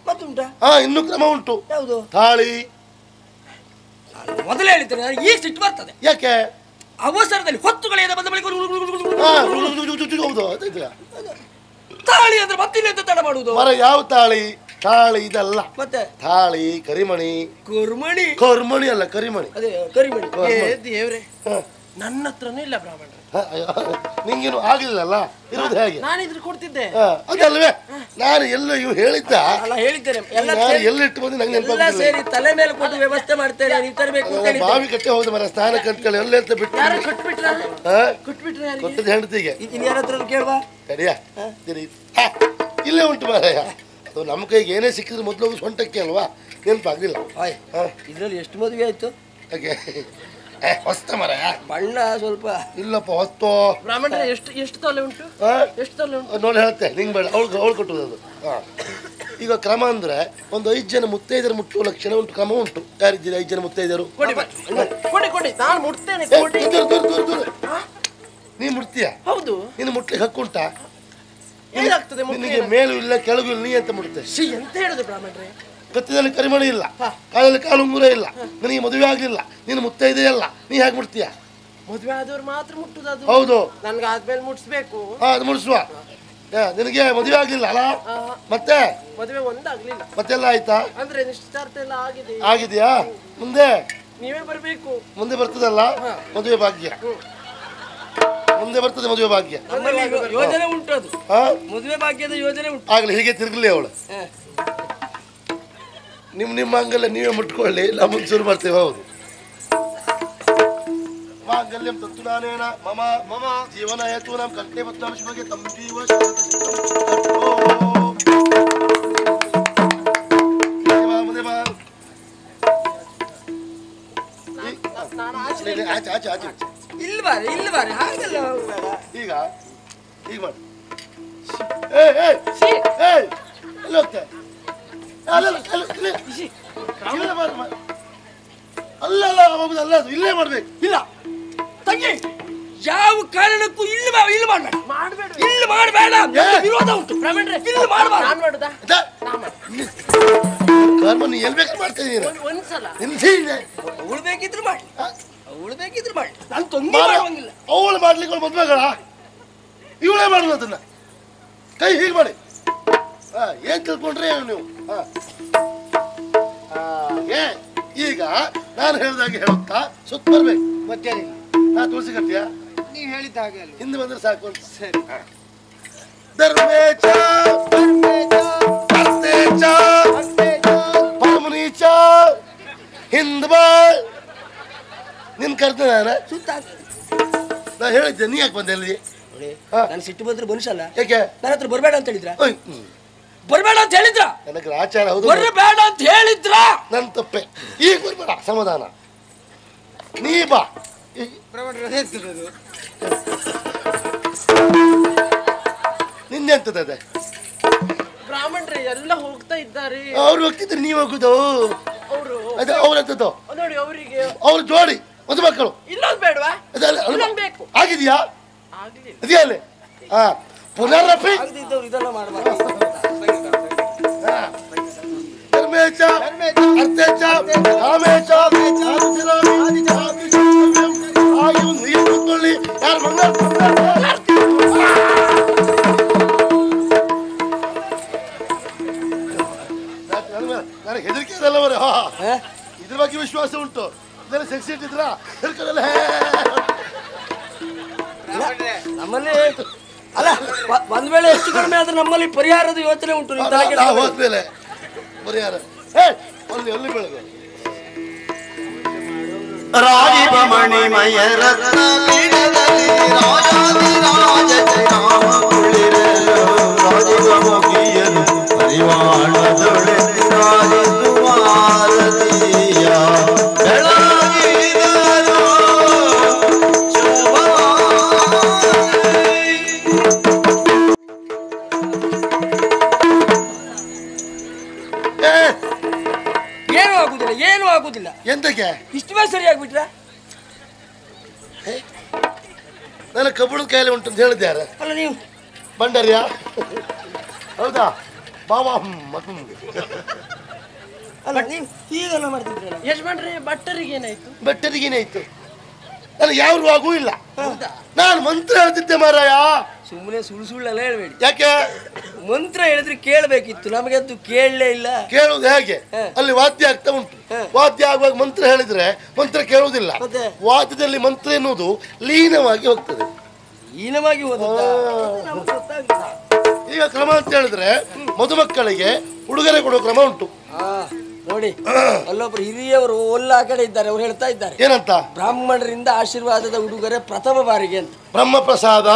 ಮತ್ತುಂಟಾ? ಇನ್ನೂ ಕ್ರಮ ಉಂಟು. ಯಾವುದು? ತಾಳಿ. ಮೊದಲೇ ಹೇಳಿದ್ದೇನೆ, ನನಗೆ ಈಗ ಸಿಟ್ಟು ಬರ್ತದೆ. ಯಾಕೆ? ಅವಸರದಲ್ಲಿ ಹೊತ್ತುಗಳಿಂದ ಬಂದ ಬಳಿಕ ಹೌದು ಅದಿಲ್ಲ. ತಾಳಿ ಅಂದ್ರೆ ಮತ್ತಿಲ್ಲ ಅಂತ ತಡ ಮಾಡುವುದು. ಮರ ಯಾವ ತಾಳಿ? ತಾಳಿ ಇದಲ್ಲ. ಮತ್ತೆ ತಾಳಿ ಕರಿಮಣಿ. ಕುರ್ಮಣಿ. ಕರ್ಮಣಿ ಅಲ್ಲ, ಕರಿಮಣಿ. ಅದೇ ಕರಿಮಣಿ. ದೇವ್ರೆ, ನನ್ನ ಹತ್ರನೂ ಇಲ್ಲ ಬ್ರಾಹ್ಮಣರು. ನಿಂಗೇನು ಆಗ್ಲಿಲ್ಲಲ್ಲ, ಇರೋದು ಹೇಗೆ? ನಾನು ಇದ್ರ ಕೊಡ್ತಿದ್ದೆ. ಅದಲ್ವೇ ನಾನು ಎಲ್ಲ ಇವು ಹೇಳಿದ್ದ. ಅಲ್ಲ ಹೇಳಿದ್ದೇನೆ, ಎಲ್ಲ ನಾನು ಎಲ್ಲಿಟ್ಟು ಬಂದು ನಂಗೆ ಎಲ್ಲ ಸೇರಿ ತಲೆ ಮೇಲೆ ಕೊಟ್ಟು ವ್ಯವಸ್ಥೆ ಮಾಡ್ತೇನೆ, ನೀ ತರಬೇಕು ಅಂತ ಹೇಳಿದ್ದೆ. ಬಾವಿ ಕಟ್ಟೆ ಹೋದ ಮರ ಸ್ನಾನ ಕಟ್ಕೊಳ್ಳಿ ಎಲ್ಲ ಅಂತ ಬಿಟ್ಟು ಯಾರು ಕಟ್ಬಿಟ್ರ? ಕಟ್ಬಿಟ್ರೆ ಯಾರಿಗೆ? ಕೊಟ್ಟದ ಹೆಂಡತಿಗೆ. ಇನ್ನು ಯಾರ ಹತ್ರ ಕೇಳುವ? ಸರಿಯಾ? ಇಲ್ಲೇ ಉಂಟು ಮಾರಾಯ. ಅದು ನಮ್ಮ ಕೈಗೆ ಏನೇ ಸಿಕ್ಕಿದ್ರೆ ಮೊದಲು ಹೋಗಿ ಸೊಂಟಕ್ಕೆ ಅಲ್ವಾ, ನೆನಪಾಗ್ಲಿಲ್ಲ. ಇದ್ರಲ್ಲಿ ಎಷ್ಟು ಮದುವೆ ಆಯ್ತು? ಹಾಗೆ ಹೊಸ್ತ ಮಾರಾಯ. ಬಣ್ಣ ಸ್ವಲ್ಪ ಇಲ್ಲಪ್ಪ ಹೊಸ್ತು. ಬ್ರಾಹ್ಮಣರ ಎಷ್ಟು ತೊಲೆ ಉಂಟು? ಎಷ್ಟು ತೊಲೆ ಉಂಟು ನೋಡಿ ಹೇಳ್ತೆ, ನಿಂಗೆ ಬೇಡ, ಅವಳು ಕೊಟ್ಟದ್ದು ಅದು. ಈಗ ಕ್ರಮ ಅಂದ್ರೆ ಒಂದು 5 ಜನ ಮುತ್ತೈದರು ಮುಟ್ಟುವ ಲಕ್ಷಣ ಉಂಟು, ಕ್ರಮ ಉಂಟು. ಯಾರಿದ್ದೀರಿ 5 ಜನ ಮುತ್ತೈದರು? ಕೊಡಿ ಕೊಡಿ, ನಾನು ಮುಟ್ತೇನೆ. ನೀ ಮುಟ್ತೀಯ? ಹೌದು. ನೀನು ಮುಟ್ಲಿಕ್ಕೆ ಹಕ್ಕುಂಟಾ? ಏನಾಗ್ತದೆ ನಿನಗೆ ಮೇಲೂ ಇಲ್ಲ ಕೆಳಗೂ ಇಲ್ಲ, ನೀ ಅಂತ ಮುಡುತ್ತೆ? ಎಂತ ಹೇಳುದು ಬ್ರಾಹ್ಮಣರೇ? ಕತ್ತಿನಲ್ಲಿ ಕರಿಮಣಿ ಇಲ್ಲ, ಕಾಲಲ್ಲಿ ಕಾಲುಂಗುರ ಇಲ್ಲ, ನನಗೆ ಮದುವೆ ಆಗ್ಲಿಲ್ಲ, ನೀನು ಮುತ್ತೈದೆಯಲ್ಲ, ನೀ ಹೇಗೆ ಮುಟ್ತೀಯ? ಮದುವೆ ಆದವ್ರು ಮಾತ್ರ ಮುಟ್ಟುದು ಅದು. ಹೌದು. ನನ್ಗೆ ಆದ್ಮೇಲೆ ಮುಟ್ಸ್ಬೇಕು. ಅದು ಮುಡಿಸುವ. ನಿನಗೆ ಮದುವೆ ಆಗ್ಲಿಲ್ಲ ಅಲ್ಲ? ಮತ್ತೆ ಮದುವೆ ಒಂದಾಗ್ಲಿಲ್ಲ. ಮತ್ತೆಲ್ಲ ಆಯ್ತಾ? ಅಂದ್ರೆ ನಿಶ್ಚಿತಾರ್ಥ ಎಲ್ಲ ಆಗಿದೆ. ಆಗಿದೆಯಾ? ಮುಂದೆ ನೀವೇ ಬರ್ಬೇಕು. ಮುಂದೆ ಬರ್ತದಲ್ಲ ಮದುವೆ ಭಾಗ್ಯ, ಮುಂದೆ ಬರ್ತದೆ ಮದುವೆ ಭಾಗ್ಯ. ಯೋಜನೆ ಉಂಟು, ಅದು ಮದುವೆ ಭಾಗ್ಯದ ಯೋಜನೆ ಉಂಟು. ಆಗ್ಲಿ ಹೀಗೆ ತಿರ್ಗಲಿ ಅವಳು. ನಿಮ್ಮ ಅಂಗಲ್ಲ ನೀವೇ ಮುಟ್ಕೊಳ್ಳಿ, ನಮ್ಮನ್ನು ಶುರು ಮಾಡ್ತೇವೆ. ಹೌದು. ಮಾಂಗಲ್ಯಂ ತಂತು ನಾನೇನ ಮಮ ಮಮ ಜೀವನ ಹೇತು ನಮ್ಮ ಕಂಠೆ ಬದ್ನಾಂಶವಾಗಿ ತಂಬೀವ ಆಚೆ ಆಚೆ ಆಚೆ ಇಲ್ಲಿ ಬಾರಿ ಹಾಗಲ್ಲ. ಈಗ ಈಗ ಮಾಡಿ. ಎಲ್ಲಿ ಹೋಗ್ತಾ? ಅಲ್ಲ ಹೋಗುದು ಅಲ್ಲ, ಅದು ಇಲ್ಲೇ ಮಾಡ್ಬೇಕು. ಇಲ್ಲ ತಂಗಿ, ಯಾವ ಕಾರಣಕ್ಕೂ ಇಲ್ಲಿ ಮಾಡಬೇಡ, ಇಲ್ಲಿ ಮಾಡಬೇಡ. ವಿರೋಧ ಉಂಟು ಬ್ರಾಹ್ಮಣರೇ, ಇಲ್ಲಿ ಮಾಡಬಾರ್ದು. ನಾನ್ ಮಾಡುದಾ? ಕರ್ಮ ನೀ ಎಲ್ಲಿ ಬೇಕಾದ್ರೆ ಮಾಡ್ತಾ ಇದ್ದೀರ. ಒಂದ್ಸಲ ಅವಳು ಬೇಕಿದ್ರು ಮಾಡಿ, ನಾನು ತೊಂದರೆ ಮಾಡುವಂಗಿಲ್ಲ. ಅವಳು ಮಾಡ್ಲಿಕ್ಕೆ ಮದ್ವೆಗಳ ಇವಳೇ ಮಾಡುದು ಅದನ್ನ. ಕೈ ಹೀಗೆ ಮಾಡಿ. ಏನ್ ತಿಳ್ಕೊಂಡ್ರೆ ನೀವು? ಈಗ ನಾನು ಹೇಳ್ದಾಗೆ ಹೇಳುತ್ತಾ ಸುತ್ತ ಬರ್ಬೇಕು. ಮತ್ತೆ ನಾ ತುಳಸಿ ಕಟ್ತೀಯ? ನೀವು ಹೇಳಿದ ಹಾಗೆ ಅಲ್ಲ. ಹಿಂದೆ ಬಂದ್ರೆ ಸಾಕು. ಸರಿ. ಧರ್ಮೇಚ ಅರ್ಥೇಚ ಪರಮನೀಚ ಹಿಂದ್ ಬಾ. ನಿನ್ ಕರ್ತ ನಾ ಹೇಳಿದ್ದೆ, ನೀ ಯಾಕೆ ಬಂದೆ ಅಲ್ಲಿ? ನಾನು ಸಿಟ್ಟು ಬಂದ್ರೆ ಮನುಷ್ಯಲ್ಲ. ಯಾಕೆ? ನನ್ನ ಹತ್ರ ಬರ್ಬೇಡ ಅಂತ ಹೇಳಿದ್ರ? ಬರ್ಬೇಡ ಅಂತ ಹೇಳಿದ್ರ? ನನಗೆ ಆಚಾರ. ಹೌದು, ಬರ್ಬೇಡ ಅಂತ ಹೇಳಿದ್ರ? ನನ್ ತಪ್ಪೆ. ಈಗ ಬರ್ಬೇಡ, ಸಮಾಧಾನ. ನೀ ಬಾ. ನಿಂದೆಂತದೆ? ಬ್ರಾಹ್ಮಣರೇ ಎಲ್ಲ ಹೋಗ್ತಾ ಇದ್ದಾರೆ. ಅವ್ರು ಹೋಗ್ತಿದ್ರು, ನೀವ್ ಹೋಗುದು. ಅವರು ಅದೇ ಅವ್ರದ್ದು ನೋಡಿ, ಅವರಿಗೆ ಅವ್ರ ಜೋಡಿ ಮದು ಮಕ್ಕಳು. ಇನ್ನೊಂದು ಬೇಡವಾ? ಇನ್ನೊಂದು ಬೇಕು. ಆಗಿದ್ಯಾ? ಆಗ್ಲಿ. ಇದೆಯಾ ಅಲ್ಲಿ? ಪುನರಪಿ ಇದೆಲ್ಲ ಮಾಡಬಾರ್ದು. ಧರ್ಮೇಚ ಅರ್ಥೇಚ ಕಾಮೇಚ ನೀರು ಕೂತ್ಕೊಳ್ಳಿ. ಯಾರು ಬಂಗಾರ ನನಗೆ ಹೆದರಿಕೆ ಇದಲ್ಲ ಅವರೇ. ಇದ್ರ ಬಗ್ಗೆ ವಿಶ್ವಾಸ ಉಂಟು. ಇದರಲ್ಲಿ ಸೆಕ್ಸಿ ಇಟ್ಟಿದ್ರ ಹೆದರ್ಕದಲ್ಲ. ನಮ್ಮಲ್ಲಿ ಅಲ್ಲ, ಒಂದ್ ವೇಳೆ ಹೆಚ್ಚು ಕಡಿಮೆ ಆದ್ರೆ ನಮ್ಮಲ್ಲಿ ಪರಿಹಾರದ ಯೋಚನೆ ಉಂಟು. ಹೋದ್ಮೇಲೆ ಪರಿಹಾರ ಅಲ್ಲಿ ಅಲ್ಲಿ ಬೆಳಗ್ಗೆ ರಾಜೀವ ಮಣಿಮಯ ರತ್ನ ಪೀಠದಲ್ಲಿ ರಾಜಾಧಿರಾಜ ಶ್ರೀರಾಮ ಕುಳಿರಲು ರಾಜೀವ ಮುಖಿಯರು ಪರಿವಾಳದೊಳೆದು ರಾಜಿಸುವ ಆರತಿಯ ಬೆಳಗಿದರು ಏನು ಆಗುದಿಲ್ಲ. ಎಂತಕ್ಕೆ ಇಷ್ಟವೇ ಸರಿಯಾಗ್ಬಿಟ್ರ? ನನ್ನ ಕಬ್ಬಣದ ಕಾಯಿಲೆ ಉಂಟು ಅಂತ ಹೇಳಿದ್ಯಾರ? ಅಲ್ಲ ನೀವು ಬಂಡರ್ಯಾ? ಹೌದಾ ಬಾಬಾ? ಅಲ್ಲ ನೀವು ಹೀಗೆಲ್ಲ ಮಾಡ್ತಿದ್ರಲ್ಲ ಯಜಮಾನ್ರೆ, ಭಟ್ಟರಿಗೆ ಏನಾಯ್ತು? ಬೆಟ್ಟರಿಗೇನಾಯ್ತು? ನನಗೆ ಯಾವ ರೋಗವೂ ಇಲ್ಲ. ನಾನು ಮಂತ್ರ ಹೇಳ್ತಿದ್ದೆ ಮಾರಾಯ. ಸುಮ್ಮನೆ ಸುಳ್ಳೆಲ್ಲ ಹೇಳ್ಬೇಡಿ. ಯಾಕೆ? ಮಂತ್ರ ಹೇಳಿದ್ರೆ ಕೇಳಬೇಕಿತ್ತು, ನಮಗಂತೂ ಕೇಳಲೇ ಇಲ್ಲ. ಕೇಳುವುದು ಹೇಗೆ? ಅಲ್ಲಿ ವಾದ್ಯ ಆಗ್ತಾ ಉಂಟು. ವಾದ್ಯ ಆಗುವಾಗ ಮಂತ್ರ ಹೇಳಿದ್ರೆ ಮಂತ್ರ ಕೇಳುವುದಿಲ್ಲ. ವಾದ್ಯದಲ್ಲಿ ಮಂತ್ರ ಎನ್ನುವುದು ಲೀನವಾಗಿ ಹೋಗ್ತದೆ. ಲೀನವಾಗಿ ಈಗ ಕ್ರಮ ಅಂತ ಹೇಳಿದ್ರೆ ಮದುಮಕ್ಕಳಿಗೆ ಉಡುಗೊರೆ ಕೊಡುವ ಕ್ರಮ ಉಂಟು. ನೋಡಿ, ಅಲ್ಲೊಬ್ರು ಹಿರಿಯವರು ಒಲ್ಲ ಆ ಕಡೆ ಇದ್ದಾರೆ, ಅವ್ರು ಹೇಳ್ತಾ ಇದ್ದಾರೆ ಏನಂತ? ಬ್ರಾಹ್ಮಣರಿಂದ ಆಶೀರ್ವಾದದ ಉಡುಗೊರೆ ಪ್ರಥಮ ಬಾರಿಗೆ ಅಂತ. ಬ್ರಹ್ಮ ಪ್ರಸಾದ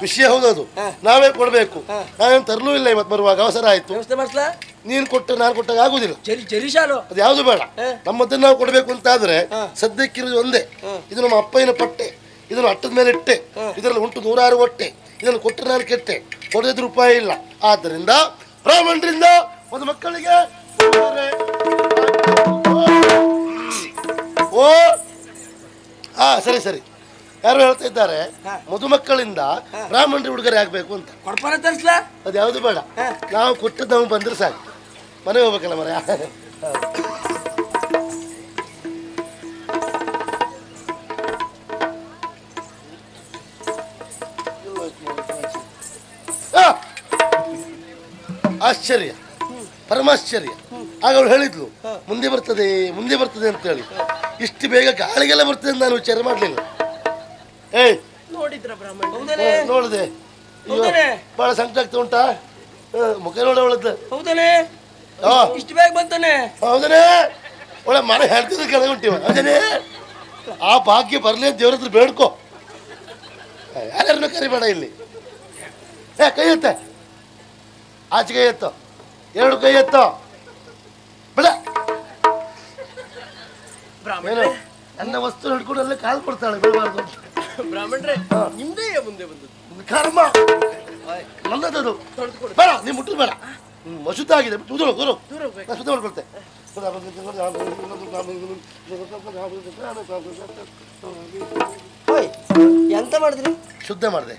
ವಿಷಯ ಹೌದದು, ನಾವೇ ಕೊಡ್ಬೇಕು. ನಾವೇನು ತರಲೂ ಇಲ್ಲ. ಇವತ್ತು ಬರುವಾಗ ಅವಸರ ಆಯ್ತು. ವ್ಯವಸ್ಥೆ ಮಾಡ್ಲಾ? ನೀನ್ ಕೊಟ್ಟು ನಾನು ಕೊಟ್ಟಾಗ ಆಗುದಿಲ್ಲ. ಜರಿಶಾಲು ಅದು ಯಾವ್ದು ಬೇಡ. ನಮ್ಮದನ್ನ ನಾವು ಕೊಡ್ಬೇಕು ಅಂತ ಆದ್ರೆ ಸದ್ಯಕ್ಕಿರೋದು ಒಂದೇ. ಇದು ನಮ್ಮ ಅಪ್ಪಯ್ಯನ ಪಟ್ಟೆ, ಇದನ್ನು ಅಟ್ಟದ ಮೇಲೆ ಇಟ್ಟೆ, ಇದರಲ್ಲಿ ಉಂಟು 106 ಹೊಟ್ಟೆ. ಇದನ್ನು ಕೊಟ್ಟರೆ ನಾನು ಕೆಟ್ಟೆ, ಕೊಡದಿದ್ರೆ ಉಪಾಯ ಇಲ್ಲ. ಆದ್ದರಿಂದ ಬ್ರಾಹ್ಮಣರಿಂದ ಒಂದು ಮಕ್ಕಳಿಗೆ ಓ ಸರಿ ಸರಿ. ಯಾರು ಹೇಳ್ತಾ ಇದ್ದಾರೆ ಮದುಮಕ್ಕಳಿಂದ ಬ್ರಾಹ್ಮಣರು ಉಡುಗೊರೆ ಆಗ್ಬೇಕು ಅಂತ. ಕೊಡ್ಪಾನ ತರಿಸ್ಲಾ? ಅದು ಯಾವುದು ಬೇಡ, ನಾವು ಕೊಟ್ಟದ್ದು ನಮ್ಗೆ ಬಂದ್ರೆ ಸಾಕು. ಮನೆ ಹೋಗ್ಬೇಕಲ್ಲ ಮರ. ಆಶ್ಚರ್ಯ, ಪರಮಾಶ್ಚರ್ಯ. ಆಗ ಅವಳು ಹೇಳಿದ್ಲು ಮುಂದೆ ಬರ್ತದೆ ಮುಂದೆ ಬರ್ತದೆ ಅಂತ ಹೇಳಿ. ಇಷ್ಟು ಬೇಗ ಗಾಳಿಗೆಲ್ಲ ಬರ್ತದೆ ಅಂತ ನಾನು ವಿಚಾರ ಮಾಡ್ಲಿಲ್ಲ. ಏಯ್ ನೋಡಿದ್ರ ಬ್ರಾಹ್ಮಣ? ನೋಡಿದೆ, ಬಹಳ ಸಂಕಟ ಆಗ್ತಾ ಉಂಟಾ? ಮುಖ ನೋಡ ಅವಳದ್ದು. ಹೌದನೇ? ಇಷ್ಟು ಬೇಗ ಬಂತಾನೆ? ಹೌದನೇ, ಒಳ್ಳೆ ಮನೆ ಹೇಳ್ತಿದ್ರೆ ಕೆಳಗೆ ಉಂಟಿವ. ಹೌದನೇ, ಆ ಭಾಗ್ಯ ಬರಲಿ ಅಂತ ದೇವ್ರ ಹತ್ರ ಬೇಡ್ಕೋ. ಯಾರ್ಯಾರನ್ನು ಕರಿಬೇಡ ಇಲ್ಲಿ. ಕೈ ಎತ್ತ, ಆಚೆ ಕೈ ಎತ್ತೋ, ಎರಡು ಕೈ ಎತ್ತೋ. ಬೇಡ ಏನು ನನ್ನ ವಸ್ತು ಹಿಡ್ಕೊಂಡು ಅಲ್ಲೇ ಕಾಲು ಕೊಡ್ತಾಳೆ, ಬಿಡಬಾರ್ದು. ಬ್ರಾಹ್ಮಣ್ರೆ ನಿಮ್ದೇ ಮುಂದೆ ಬಂದದ್ದು ಕರ್ಮ ನನ್ನದದು. ಬೇಡ, ನೀ ಮುಟ್ಟದು ಬೇಡ. ಅಶುದ್ಧ ಆಗಿದೆ, ಗುರು ಶುದ್ಧ ಮಾಡ್ಕೊಳ್ತೆ. ಎಂತ ಮಾಡಿದ್ರಿ? ಶುದ್ಧ ಮಾಡಿದೆ.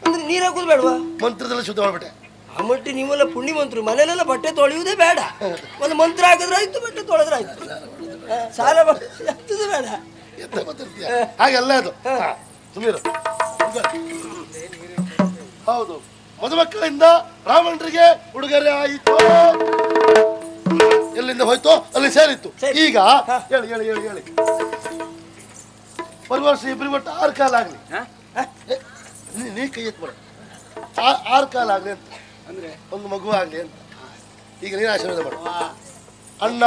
ಅಂದ್ರೆ ನೀರು ಹಾಕೋದು ಬೇಡವಾ? ಮಂತ್ರದಲ್ಲ ಶುದ್ಧ ಮಾಡ್ಬಿಟ್ಟೆ. ಆ ಮಟ್ಟಿ ನೀವೆಲ್ಲ ಪುಣ್ಯ ಮಂತ್ರು, ಮನೇಲೆಲ್ಲ ಬಟ್ಟೆ ತೊಳೆಯುವುದೇ ಬೇಡ. ಒಂದು ಮಂತ್ರ ಹಾಕಿದ್ರೆ ಆಯ್ತು, ಬಟ್ಟೆ ತೊಳೆದ್ರೆ ಆಯ್ತು. ಸಾಲ ಎತ್ತದು ಬೇಡ. ಎಂತ ಮಾತಾಡ್ತೀಯ? ಹಾಗೆಲ್ಲ ಅದು ಸುಮೀರು. ಹೌದು, ಮದುಮಕ್ಕಳಿಂದ ಬ್ರಾಹ್ಮಣರಿಗೆ ಉಡುಗೊರೆ ಆಯಿತು. ಎಲ್ಲಿಂದ ಹೋಯ್ತು ಅಲ್ಲಿ ಸೇರಿತ್ತು. ಈಗ ಹೇಳಿ ಹೇಳಿ ಹೇಳಿ ಹೇಳಿ. ಬರುವ ವರ್ಷ ಇಬ್ಬರು ಒಟ್ಟು 6 ಕಾಲ ಆಗ್ಲಿ. ನೀ ಕೈ ಎತ್ಬೇಡ. 6 ಕಾಲ ಆಗ್ಲಿ ಅಂತ, ಅಂದ್ರೆ ಒಂದು ಮಗು ಆಗ್ಲಿ ಅಂತ. ಈಗ ನೀನು ಆಶೀರ್ವಾದ ಮಾಡು. ಅಣ್ಣ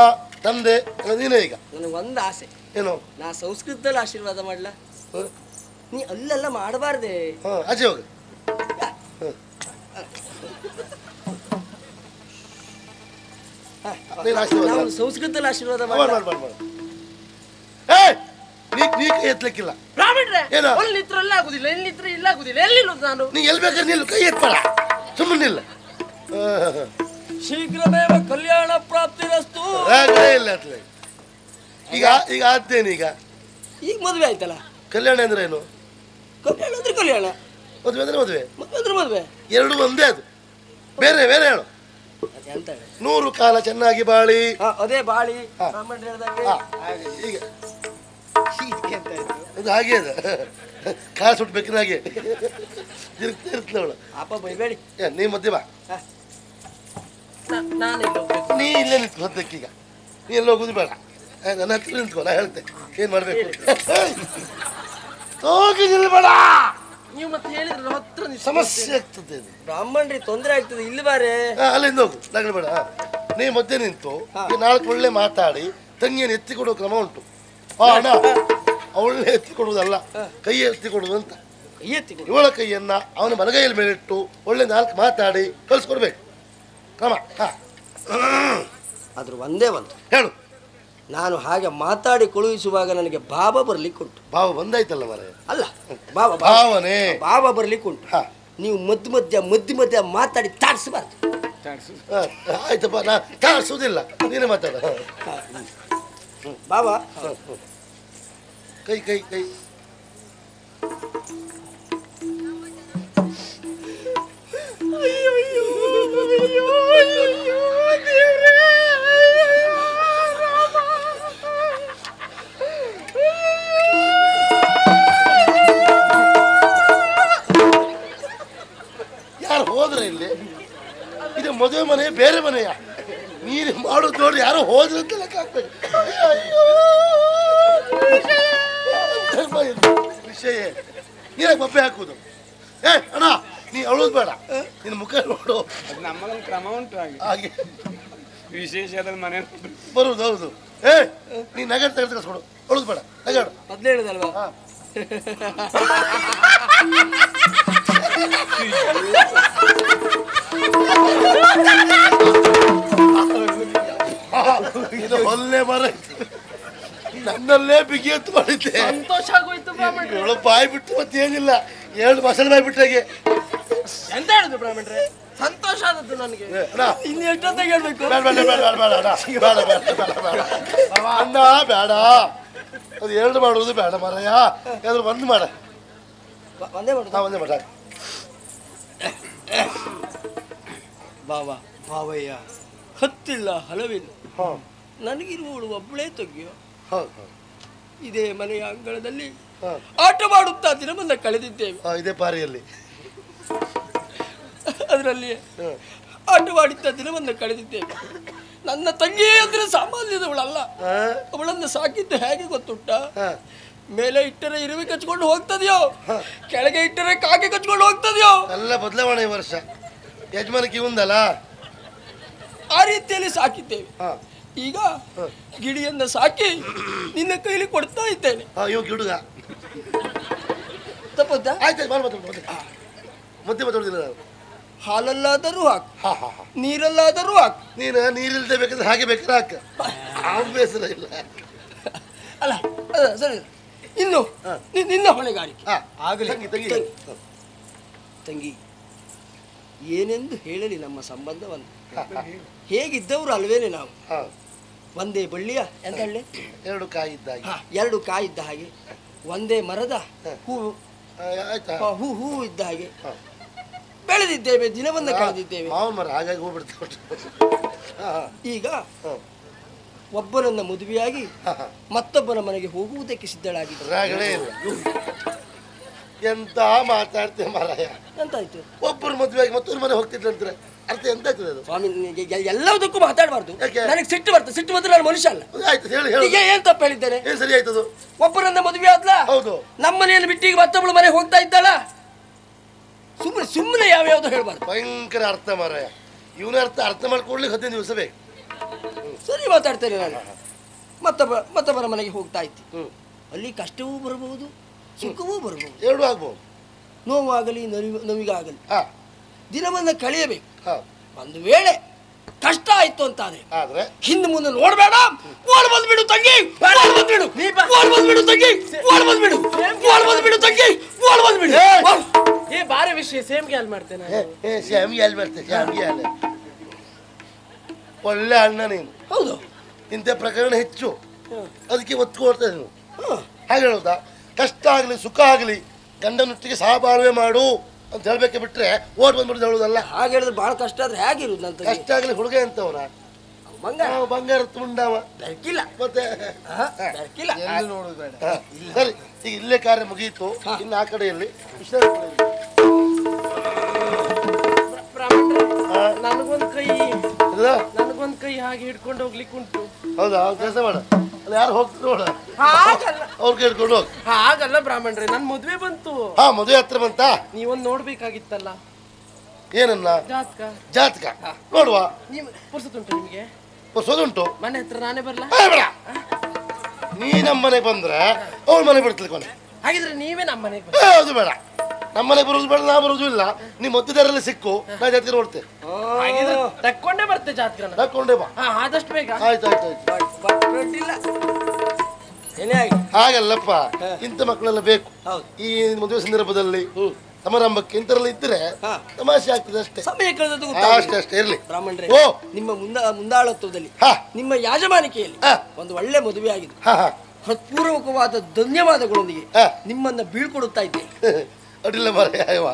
ತಂದೆ ನೀನೇ. ಈಗ ನನಗೆ ಒಂದು ಆಸೆ. ಏನು? ನಾ ಸಂಸ್ಕೃತದಲ್ಲಿ ಆಶೀರ್ವಾದ ಮಾಡ್ಲಾ? ನೀ ಅಲ್ಲೆಲ್ಲ ಮಾಡಬಾರ್ದೆ. ಆಚೆ ಹೋಗ. ಸಂಸ್ಕೃತದಲ್ಲಿ ಆಶೀರ್ವಾದ ನೀ ಕೈ ಎತ್ತಲಿಕ್ಕಿಲ್ಲ. ಬ್ರಾಹ್ಮಣ್ರೆ ಅಲ್ಲಿ ನಿತ್ರ ಎಲ್ಲ ಆಗುದಿಲ್ಲ, ಎಲ್ಲಿ ನಿತ್ರ ಇಲ್ಲ ಆಗುದಿಲ್ಲ. ಎಲ್ಲಿ ನಾನು ನೀ ಎಲ್ಲಿ ಬೇಕಾದ್ರೆ ನಿಲ್ಲು, ಕೈ ಎತ್ತಬೇಡ, ಸುಮ್ಮನಿಲ್ಲ. ಶೀಘ್ರಮೇವ ಕಲ್ಯಾಣ ಪ್ರಾಪ್ತಿರಸ್ತು. ಇಲ್ಲ ಅತ್ಲೆ. ಈಗ ಈಗ ಆದ್ದೇನು? ಈಗ ಮದುವೆ ಆಯ್ತಲ್ಲ. ಕಲ್ಯಾಣ ಅಂದ್ರೆ ಏನು? ಕಲ್ಯಾಣ ಅಂದ್ರೆ ಕಲ್ಯಾಣ, ಮದುವೆ ಅಂದ್ರೆ ಮದುವೆ. ಮದುವೆ ಅಂದ್ರೆ ಮದುವೆ. ಎರಡು ಒಂದೇ. ಅದು ಬೇರೆ ಬೇರೆ ಹೇಳು. 100 ಕಾಲ ಚೆನ್ನಾಗಿ ಬಾಳಿ. ಅದೇ ಬಾಳಿ ಬ್ರಾಹ್ಮಣರು ಹೇಳ್ದಂಗೆ. ಈಗ ಇದು ಹಾಗೆ ಅದ, ಕಾಲು ಸುಟ್ಬೇಕಿನ ಹಾಗೆ ತಿರುಗ್ತಾ ಇರ್ತದೆ ಅವಳು. ಅಪ್ಪ ಬೈಬೇಡಿ. ನೀ ಮಧ್ಯೆ ಬಾ. ನೀ ಇಲ್ಲೇ ನಿಂತು ಸದ್ಯಕ್ಕೀಗ. ನೀ ಎಲ್ಲ ಹೋಗುದು ಬೇಡ, ನನ್ನ ಹತ್ರ ನಿಂತ್ಕೊ. ನಾ ಹೇಳ್ತೆ ಏನ್ ಮಾಡ್ಬೇಕು. ಹೋಗಿ ನಿಲ್ಬೇಡ, ನೀವು ಮತ್ತೆ ಹೇಳಿದ್ರೆ ಹತ್ರ ಸಮಸ್ಯೆ ಆಗ್ತದೆ. ಬ್ರಾಹ್ಮಣರಿಗೆ ತೊಂದರೆ ಆಗ್ತದೆ. ಇಲ್ಲಿ ಬಾರೆ. ಅಲ್ಲಿಂದ ಹೋಗು, ಬೇಡ. ನೀ ಮಧ್ಯೆ ನಿಂತು 4 ಒಳ್ಳೆ ಮಾತಾಡಿ ತಂಗಿಯನ್ನು ಎತ್ತಿ ಕೊಡುವ ಕ್ರಮ ಉಂಟು. ಅಣ್ಣ ಅವಳನ್ನೇ ಎತ್ತಿ ಕೊಡುವುದಲ್ಲ, ಕೈ ಎತ್ತಿ ಕೊಡುವುದು ಅಂತ. ಇವಳ ಕೈಯನ್ನ ಅವನ ಬಲಗೈಯಲ್ಲಿ ಮೇಲಿಟ್ಟು ಒಳ್ಳೆ 4 ಮಾತಾಡಿ ಕಳಿಸ್ಕೊಡ್ಬೇಕು ಕ್ರಮ. ಅದ್ರ ಒಂದೇ ಒಂದು ಹೇಳು. ನಾನು ಹಾಗೆ ಮಾತಾಡಿ ಕಳುಹಿಸುವಾಗ ನನಗೆ ಭಾವ ಬರ್ಲಿಕ್ಕೆ ಉಂಟು. ಭಾವ ಬಂದಾಯ್ತಲ್ಲ ಮರೆ. ಅಲ್ಲ, ಭಾವನೆ ಭಾವ ಬರ್ಲಿಕ್ಕೆ ಉಂಟು. ನೀವು ಮಧ್ಯ ಮಾತಾಡಿ ತಾಡಿಸಬಾರ್ದು. ಆಯ್ತಪ್ಪ, ನಾ ತಾಡಿಸುವುದಿಲ್ಲ, ನೀನೇ ಮಾತಾಡ. ಬಾಬಾ ಕೈ ಕೈ ಕೈ. ಯಾರು ಹೋದ್ರೆ ಇಲ್ಲಿ? ಇದು ಮದುವೆ ಮನೆ ಬೇರೆ ಮನೆಯ? ನೀನು ಮಾಡೋದು ನೋಡಿ ಯಾರೋ ಹೋದ್ರೆ ಅಂತ ಲೆಕ್ಕ ಹಾಕ್ಬೇಕು. ವಿಷಯ ನೀನಾಗ ಬಬ್ಬೆ ಹಾಕುದು. ಅಣ್ಣ ನೀ ಅಳೋದು ಬೇಡ, ನಿನ್ನ ಮುಖ ನೋಡು. ನಮ್ಮದೊಂದು ಕ್ರಮ ಉಂಟು ಹಾಗೆ ವಿಶೇಷ ಮನೆ ಬರುದು. ಹೌದು. ನೀ ನಗರ ತೆಗೆದುಕೊಡು, ಅಳೋದು ಬೇಡ, ನಗಾಡು. ಮೊದ್ಲು ಹೇಳುದಲ್ವಾ? ಇದು ಒಳ್ಳೆ ಮರ, ನನ್ನಲ್ಲೇ ಬಿಗಿ ಎತ್ತು ಮಾಡಿದ್ದೆ. ಸಂತೋಷ ಆಗೋಯ್ತು ಬ್ರಾಹ್ಮಣ್ರೆ. ಇವಳು ಬಾಯಿ ಬಿಟ್ಟು ಮತ್ತೆ ಏನಿಲ್ಲ, 2 ಮಸಾಲೆ ಬಾಯಿ ಬಿಟ್ಟಾಗೆ. ಎಂತ ಹೇಳುದು ಬ್ರಾಹ್ಮಣ್ರೆ? ಸಂತೋಷ ಆದದ್ದು ನನಗೆ. ಇನ್ನು ಎಷ್ಟೊತ್ತಾಗ ಹೇಳ್ಬೇಕು? ಬೇಡ ಬೇಡ ಬೇಡ ಬೇಡ ಬೇಡ ಬೇಡ ಬೇಡ ಬೇಡ ಬೇಡ ಅಣ್ಣ ಬೇಡ. ಅದು ಎರಡು ಮಾಡುವುದು ಬೇಡ ಮಾರಾಯ, ಯಾವ್ದು ಒಂದು ಮಾಡ. ಒಂದೇ ಮಾಡುದು. ಒಂದೇ ಮಾಡ. ಬಾವಾ ಭಾವಯ್ಯ, ಹತ್ತಿಲ್ಲ ಹಲವಿಲ್ಲ, ಹಾ ನನಗಿರುವವಳು ಒಬ್ಬಳೇ ತೆಗಿಯೋ. ಹೌದು ಇದೇ ಮನೆಯ ಅಂಗಳದಲ್ಲಿ ಹಾ ಆಟ ಮಾಡುತ್ತಾ ದಿನವನ್ನ ಕಳೆದಿದ್ದೇವೆ. ಇದೇ ಪಾರಿಯಲ್ಲಿ ಅದರಲ್ಲಿ ಆಟವಾಡುತ್ತಾ ದಿನವನ್ನ ಕಳೆದಿದ್ದೇವೆ. ನನ್ನ ತಂಗಿ ಅಂದ್ರೆ ಸಾಮಾನ್ಯದವಳಲ್ಲ. ಅವಳನ್ನು ಸಾಕಿದ್ದು ಹೇಗೆ ಗೊತ್ತುಂಟ? ಮೇಲೆ ಇಟ್ಟರೆ ಇರುವೆ ಕಚ್ಕೊಂಡು ಹೋಗ್ತದೆಯೋ, ಕೆಳಗೆ ಇಟ್ಟರೆ ಕಾಗೆ ಕಚ್ಕೊಂಡು ಹೋಗ್ತದೆಯೋ. ಎಲ್ಲ ಬದಲಾವಣೆ ಈ ವರ್ಷ. ಯಜಮಾನಕ್ಕೆ ಇವಂದಲ್ಲ, ಆ ರೀತಿಯಲ್ಲಿ ಸಾಕಿದ್ದೇವೆ. ಈಗ ಗಿಳಿಯನ್ನ ಸಾಕಿ ನಿನ್ನ ಕೈಲಿ ಕೊಡ್ತಾ ಇದ್ದೇನೆ. ಇವ ಗಿಡುಗ ತಪ್ಪುತ್ತಾ? ಆಯ್ತು ಮತ್ತೆ ಮಾತಾಡುದಿಲ್ಲ ನಾನು. ಹಾಲಲ್ಲಾದರೂ ಹಾಕು, ಹಾ ಹಾ ಹಾ ನೀರಲ್ಲಾದರೂ ಹಾಕು. ನೀನು ನೀರಿಲ್ದೆ ಬೇಕಾದ್ರೆ ಹಾಗೆ ಬೇಕಾದ್ರೆ ಹಾಕ, ಬೇಸರ ಇಲ್ಲ. ಅಲ್ಲ ಸರಿ, ಇನ್ನು ನಿನ್ನ ಹೊಣೆಗಾರಿಕೆ. ಆಗಲಿ ತಂಗಿ. ತಂಗಿ, ಏನೆಂದು ಹೇಳಲಿ ನಮ್ಮ ಸಂಬಂಧವನ್ನು? ಹೇಗಿದ್ದವರು ಅಲ್ವೇನೆ ನಾವು? ಒಂದೇ ಬಳ್ಳಿಯ ಎಂತ ಹೇಳಿ, ಎರಡು ಕಾಯಿ ಇದ್ದ ಹಾಗೆ. ಎರಡು ಕಾಯಿ ಇದ್ದ ಹಾಗೆ, ಒಂದೇ ಮರದ ಹೂವು ಆಯ್ತಾ? ಹೂ ಇದ್ದ ಹಾಗೆ ಬೆಳೆದಿದ್ದೇವೆ, ದಿನವನ್ನ ಕಳೆದಿದ್ದೇವೆ. ಮಾವನ ಮರ ಹಾಗಾಗಿ ಹೋಗ್ಬಿಡ್ತೇವೆ. ಈಗ ಒಬ್ಬನನ್ನ ಮದುವೆಯಾಗಿ ಮತ್ತೊಬ್ಬನ ಮನೆಗೆ ಹೋಗುವುದಕ್ಕೆ ಸಿದ್ಧಳಾಗಿದ್ದರೆ ಎಂತ ಮಾತಾಡ್ತೇವೆ ಮಾರಾಯ. ಎಂತಾಯ್ತು? ಒಬ್ಬರು ಮದುವೆಯಾಗಿ ಮತ್ತೊಂದು ಮನೆ ಹೋಗ್ತಿದ್ರಂದ್ರೆ ಅರ್ಥ ಎಂತ ಆಗ್ತದೆ ಅದು? ಸ್ವಾಮಿ, ಎಲ್ಲದಕ್ಕೂ ಮಾತಾಡಬಾರ್ದು. ನನಗೆ ಸಿಟ್ಟು ಬರ್ತದೆ. ಸಿಟ್ಟು ಬಂದ್ರೆ ನಾನು ಮನುಷ್ಯ ಅಲ್ಲ. ಆಯ್ತು ಹೇಳಿ ಹೇಳಿ. ಈಗ ಏನ್ ತಪ್ಪು ಹೇಳಿದ್ದೇನೆ? ಏನ್ ಸರಿ ಆಯ್ತದು? ಒಬ್ಬರನ್ನ ಮದುವೆ ಆದ್ಲ, ಹೌದು. ನಮ್ಮನೆಯನ್ನು ಬಿಟ್ಟು ಈಗ ಮತ್ತೊಬ್ಬಳು ಮನೆ ಹೋಗ್ತಾ ಇದ್ದಾಳ. ಸುಮ್ಮನೆ ಯಾವ್ಯಾವ್ದು ಹೇಳ್ಬಾರ್ದು. ಭಯಂಕರ ಅರ್ಥ ಮಾರಾಯ. ಇವನ ಅರ್ಥ ಮಾಡ್ಕೊಳ್ಳಿಕ್ಕೆ 15 ದಿವಸ ಬೇಕು. ಸರಿ ಮಾತಾಡ್ತೇನೆ ನಾನು. ಮತ್ತೊಬ್ಬರ ಮನೆಗೆ ಹೋಗ್ತಾ ಇತ್ತು. ಅಲ್ಲಿ ಕಷ್ಟವೂ ಬರಬಹುದು, ಸುಖವೂ ಬರಬಹುದು, ಎರಡು ಆಗ್ಬಹುದು. ನೋವಾಗಲಿ ನೋವಿಗಾಗಲಿ ದಿನವನ್ನ ಕಳೆಯಬೇಕು. ಒಂದು ವೇಳೆ ಕಷ್ಟ ಆಯ್ತು ಅಂತಾದ್ರೆ ಆದ್ರೆ ಹಿಂದೆ ಮುಂದೆ ನೋಡ್ಬೇಡ, ಓಡ್ ಬಂದ್ಬಿಡು ತಂಗಿ, ಓಡ್ ಬಂದ್ಬಿಡು, ಓಡ್ ಬಂದ್ಬಿಡು ತಂಗಿ, ಓಡ್ ಬಂದ್ಬಿಡು, ಓಡ್ ಬಂದ್ಬಿಡು ತಂಗಿ, ಓಡ್ ಬಂದ್ಬಿಡು. ಏ ಬಾರಿ ವಿಷಯ ಸೇಮ್ಗೆ ಅಲ್ಲಿ ಮಾಡ್ತೇನೆ. ಶ್ಯಾಮಿಗೆ ಅಲ್ಲಿ ಬರ್ತೇನೆ, ಶ್ಯಾಮಿಗೆ ಅಲ್ಲಿ. ಒಳ್ಳೆ ಅಣ್ಣ ನೀನು. ಹೌದು, ಇಂಥ ಪ್ರಕರಣ ಹೆಚ್ಚು, ಅದಕ್ಕೆ ಒತ್ತು ಕೊಡ್ತಾ ನೀನು. ಹಾಗೆ ಹೇಳೋದಾ? ಕಷ್ಟ ಆಗಲಿ ಸುಖ ಆಗಲಿ ಗಂಡನೊಟ್ಟಿಗೆ ಸಹಬಾಳ್ವೆ ಮಾಡು ಅಂತ ಹೇಳ್ಬೇಕೆ ಬಿಟ್ರೆ ಓಡ್ ಬಂದ್ಬಿಟ್ಟು ಹೇಳುದಲ್ಲ. ಹಾಗೆ ಹೇಳಿದ್ರೆ ಬಹಳ ಕಷ್ಟ ಆದ್ರೆ ಹೇಗಿರುದು ನಂತ. ಕಷ್ಟ ಆಗಲಿ ಹುಡುಗ ಅಂತವನ ಬಂಗಾರ ತುಂಡವ ಬೆಳಕಿಲ್ಲ ಮತ್ತೆ ಬೆಳಕಿಲ್ಲ. ನೋಡುದು ಬೇಡ. ಸರಿ, ಈಗ ಇಲ್ಲೇ ಕಾರ್ಯ ಮುಗಿಯಿತು. ಇನ್ನು ಆ ಕಡೆಯಲ್ಲಿ ನನಗೊಂದ್ ಕೈ ಹಾಗೆ ಹಿಡ್ಕೊಂಡು ಹೋಗ್ಲಿಕ್ಕೆ ಉಂಟು. ಹೌದಾ? ಕೆಲಸ ಮಾಡ, ಅಲ್ಲಿ ಯಾರು ಹೋಗ್ತಾರೆ ನೋಡ, ಹಾಗಲ್ಲ ಅವ್ರು ಕೇಳ್ಕೊಂಡು ಹೋಗಿ. ಹಾಗಲ್ಲ ಬ್ರಾಹ್ಮಣ್ರೆ, ನನ್ ಮದ್ವೆ ಬಂತು. ಮದುವೆ ಹತ್ರ ಬಂತ? ನೀವೊಂದ್ ನೋಡ್ಬೇಕಾಗಿತ್ತಲ್ಲ ಏನನ್ನ? ಜಾತಕ. ಜಾತಕ ನೋಡುವ. ನೀವ್ ಪುರ್ಸತ್ತುಂಟು ನಿಮ್ಗೆ? ಸೋದುಂಟು. ಮನೆ ಹತ್ರ ನಾನೇ ಬರ್ಲಾ? ನೀ ನಮ್ಮ ಮನೆಗೆ ಬಂದ್ರೆ ಅವ್ಳ ಮನೆ ಬಿಡ್ತಿಲ್ಲ ಕೊನೆ. ಹಾಗಿದ್ರೆ ನೀವೇ ನಮ್ಮ ಮನೆಗೆ ಅದು ಬೇಡ, ನಮ್ಮ ಮನೆಗೆ ಬರೋದು ಬೇಡ, ನಾ ಬರೋದು ಇಲ್ಲ. ನೀ ಮಧ್ಯದಾರಲ್ಲಿ ಸಿಕ್ಕು, ನಾ ಜಾತಕ ನೋಡ್ತೇನೆ. ತಕ್ಕೊಂಡೇ ಬರ್ತೆ ಜಾತಕನ. ತಕೊಂಡೇ ಬಾ. ಆದಷ್ಟು ಬೇಗ. ಆಯ್ತು ಆಯ್ತು ಆಯ್ತು. ಹಾಗಲ್ಲಪ್ಪ, ಇಂಥ ಮಕ್ಕಳೆಲ್ಲ ಬೇಕು ಈ ಮದುವೆ ಸಂದರ್ಭದಲ್ಲಿ, ಸಮಾರಂಭಕ್ಕೆ ಇಂಥರೆಲ್ಲ ಇದ್ರೆ ತಮಾಷೆ ಆಗ್ತದೆ ಅಷ್ಟೇ. ಸಮಯ ಕಳೆದದ್ದು ಅಷ್ಟೇ ಅಷ್ಟೇ ಇರ್ಲಿ. ಬ್ರಾಹ್ಮಣರೇ, ಓ ನಿಮ್ಮ ಮುಂದಾಳತ್ವದಲ್ಲಿ ನಿಮ್ಮ ಯಾಜಮಾನಿಕೆಯಲ್ಲಿ ಒಂದು ಒಳ್ಳೆ ಮದುವೆ ಆಗಿದೆ. ಹೃತ್ಪೂರ್ವಕವಾದ ಧನ್ಯವಾದಗಳೊಂದಿಗೆ ನಿಮ್ಮನ್ನ ಬೀಳ್ಕೊಡುತ್ತಾ ಇದ್ದೇನೆ. ಅಡ್ಡಿಲ್ಲ ಮಾರಾಯವ,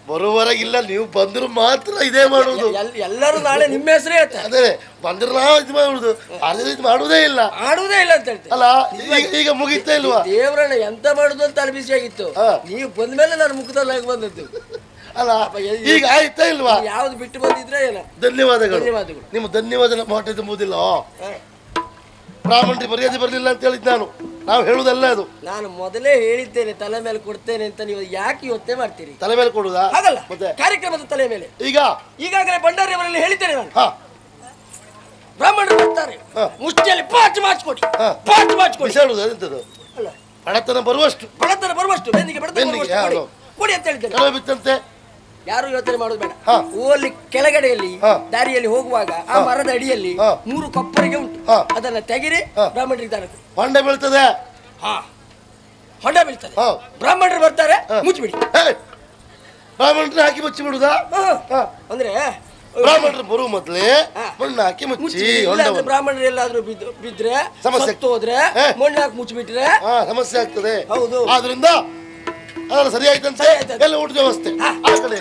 ಬರುವವರೆಗಿಲ್ಲ, ನೀವು ಬಂದ್ರು ಮಾತ್ರ ಇದೇ ಮಾಡುದು. ಎಲ್ಲರೂ ನಾಳೆ ನಿಮ್ಮ ಹೆಸರೇ ಹೇಳ್ತಾರೆ. ಅದೇ ಬಂದ್ರೆ ನಾವು ಇದು ಮಾಡುದು, ಅದೇ ಇದು ಮಾಡುವುದೇ ಇಲ್ಲ, ಮಾಡುವುದೇ ಇಲ್ಲ ಅಂತ ಹೇಳ್ತಾರೆ. ಅಲ್ಲ ಈಗ ಮುಗಿತಾ ಇಲ್ವಾ? ದೇವರನ್ನ ಎಂತ ಮಾಡುದು ಅಂತ ಅನಿಸಿ ಆಗಿತ್ತು. ನೀವು ಬಂದ್ಮೇಲೆ ನಾನು ಮುಖದಲ್ಲಿ ಆಗಿ ಬಂದದ್ದು ಅಲ್ಲ. ಈಗ ಆಯ್ತಾ ಇಲ್ವಾ? ಯಾವ್ದು ಬಿಟ್ಟು ಬಂದಿದ್ರೆ ಏನ? ಧನ್ಯವಾದಗಳು. ನಿಮ್ಮ ಧನ್ಯವಾದ ನಮ್ಮ ಹೊಟ್ಟೆ ತುಂಬುವುದಿಲ್ಲ. ಬ್ರಾಹ್ಮಣರಿಗೆ ಮರ್ಯಾದೆ ಬರಲಿಲ್ಲ ಅಂತ ಹೇಳಿದ್ ನಾನು. ನಾವು ಹೇಳುದಲ್ಲ ಅದು. ನಾನು ಮೊದಲೇ ಹೇಳಿದ್ದೇನೆ ತಲೆ ಮೇಲೆ ಕೊಡ್ತೇನೆ ಅಂತ. ನೀವು ಯಾಕೆ ಯೋಚನೆ ಮಾಡ್ತೀರಿ? ತಲೆ ಮೇಲೆ ಕೊಡುದಾ? ಹಾಗಲ್ಲ, ಮತ್ತೆ ಕಾರ್ಯಕ್ರಮದ ತಲೆ ಮೇಲೆ. ಈಗಾಗಲೇ ಭಂಡಾರಿ ಅವರಲ್ಲಿ ಹೇಳಿದ್ದೇನೆ ನಾನು. ಬ್ರಾಹ್ಮಣರು ಬರ್ತಾರೆ, ಮುಷ್ಟಿಯಲ್ಲಿ ಪಾಚು ಮಾಡಿಸ್ಕೊಡಿ, ಪಾಚು ಮಾಡಿಸ್ಕೊಡಿ. ಹೇಳುದು ಎಂತದ್ದು? ಬಡತನ ಬರುವಷ್ಟು ಬೆನ್ನಿಗೆ ಕೊಡಿ ಅಂತ ಹೇಳಿದ್ದೇನೆ. ಬಿತ್ತಂತೆ ಯಾರು ಯೋಚನೆ ಮಾಡೋದು ಬೇಡ. ಓಲಿ ಕೆಳಗಡೆಯಲ್ಲಿ ದಾರಿಯಲ್ಲಿ ಹೋಗುವಾಗ ಆ ಮರದ ಅಡಿಯಲ್ಲಿ 3 ಕೊಪ್ಪರಿಗೆ ಉಂಟು, ಅದನ್ನ ತೆಗಿರಿ. ಬ್ರಾಹ್ಮಣರಿಗೆ ಹೊಂಡ ಬೀಳ್ತದೆ. ಹೊಂಡ ಬೀಳ್ತದೆ. ಬ್ರಾಹ್ಮಣರು ಬರ್ತಾರೆ, ಮುಚ್ಚಿಬಿಡಿ. ಬ್ರಾಹ್ಮಣರು ಹಾಕಿ ಮುಚ್ಚಿ ಬಿಡುದಾ? ಅಂದ್ರೆ ಬ್ರಾಹ್ಮಣರು ಬರುವ ಮೊದಲೇ ಮಣ್ಣು ಹಾಕಿ ಮುಚ್ಚಿ ಹೊಂಡವನ್ನು. ಬ್ರಾಹ್ಮಣರು ಎಲ್ಲಾದ್ರೂ ಬಿದ್ರೆ ಸಮಸ್ಯೆ ಸತ್ತು ಹೋದ್ರೆ ಮಣ್ಣು ಹಾಕಿ ಮುಚ್ಚಿಬಿಟ್ರೆ ಸಮಸ್ಯೆ ಆಗ್ತದೆ. ಹೌದು. ಆದ್ರಿಂದ ಅದೆಲ್ಲ ಸರಿ ಆಯ್ತಂತೆ. ಎಲ್ಲ ಊಟದ ವ್ಯವಸ್ಥೆ ಆ ಕಡೆ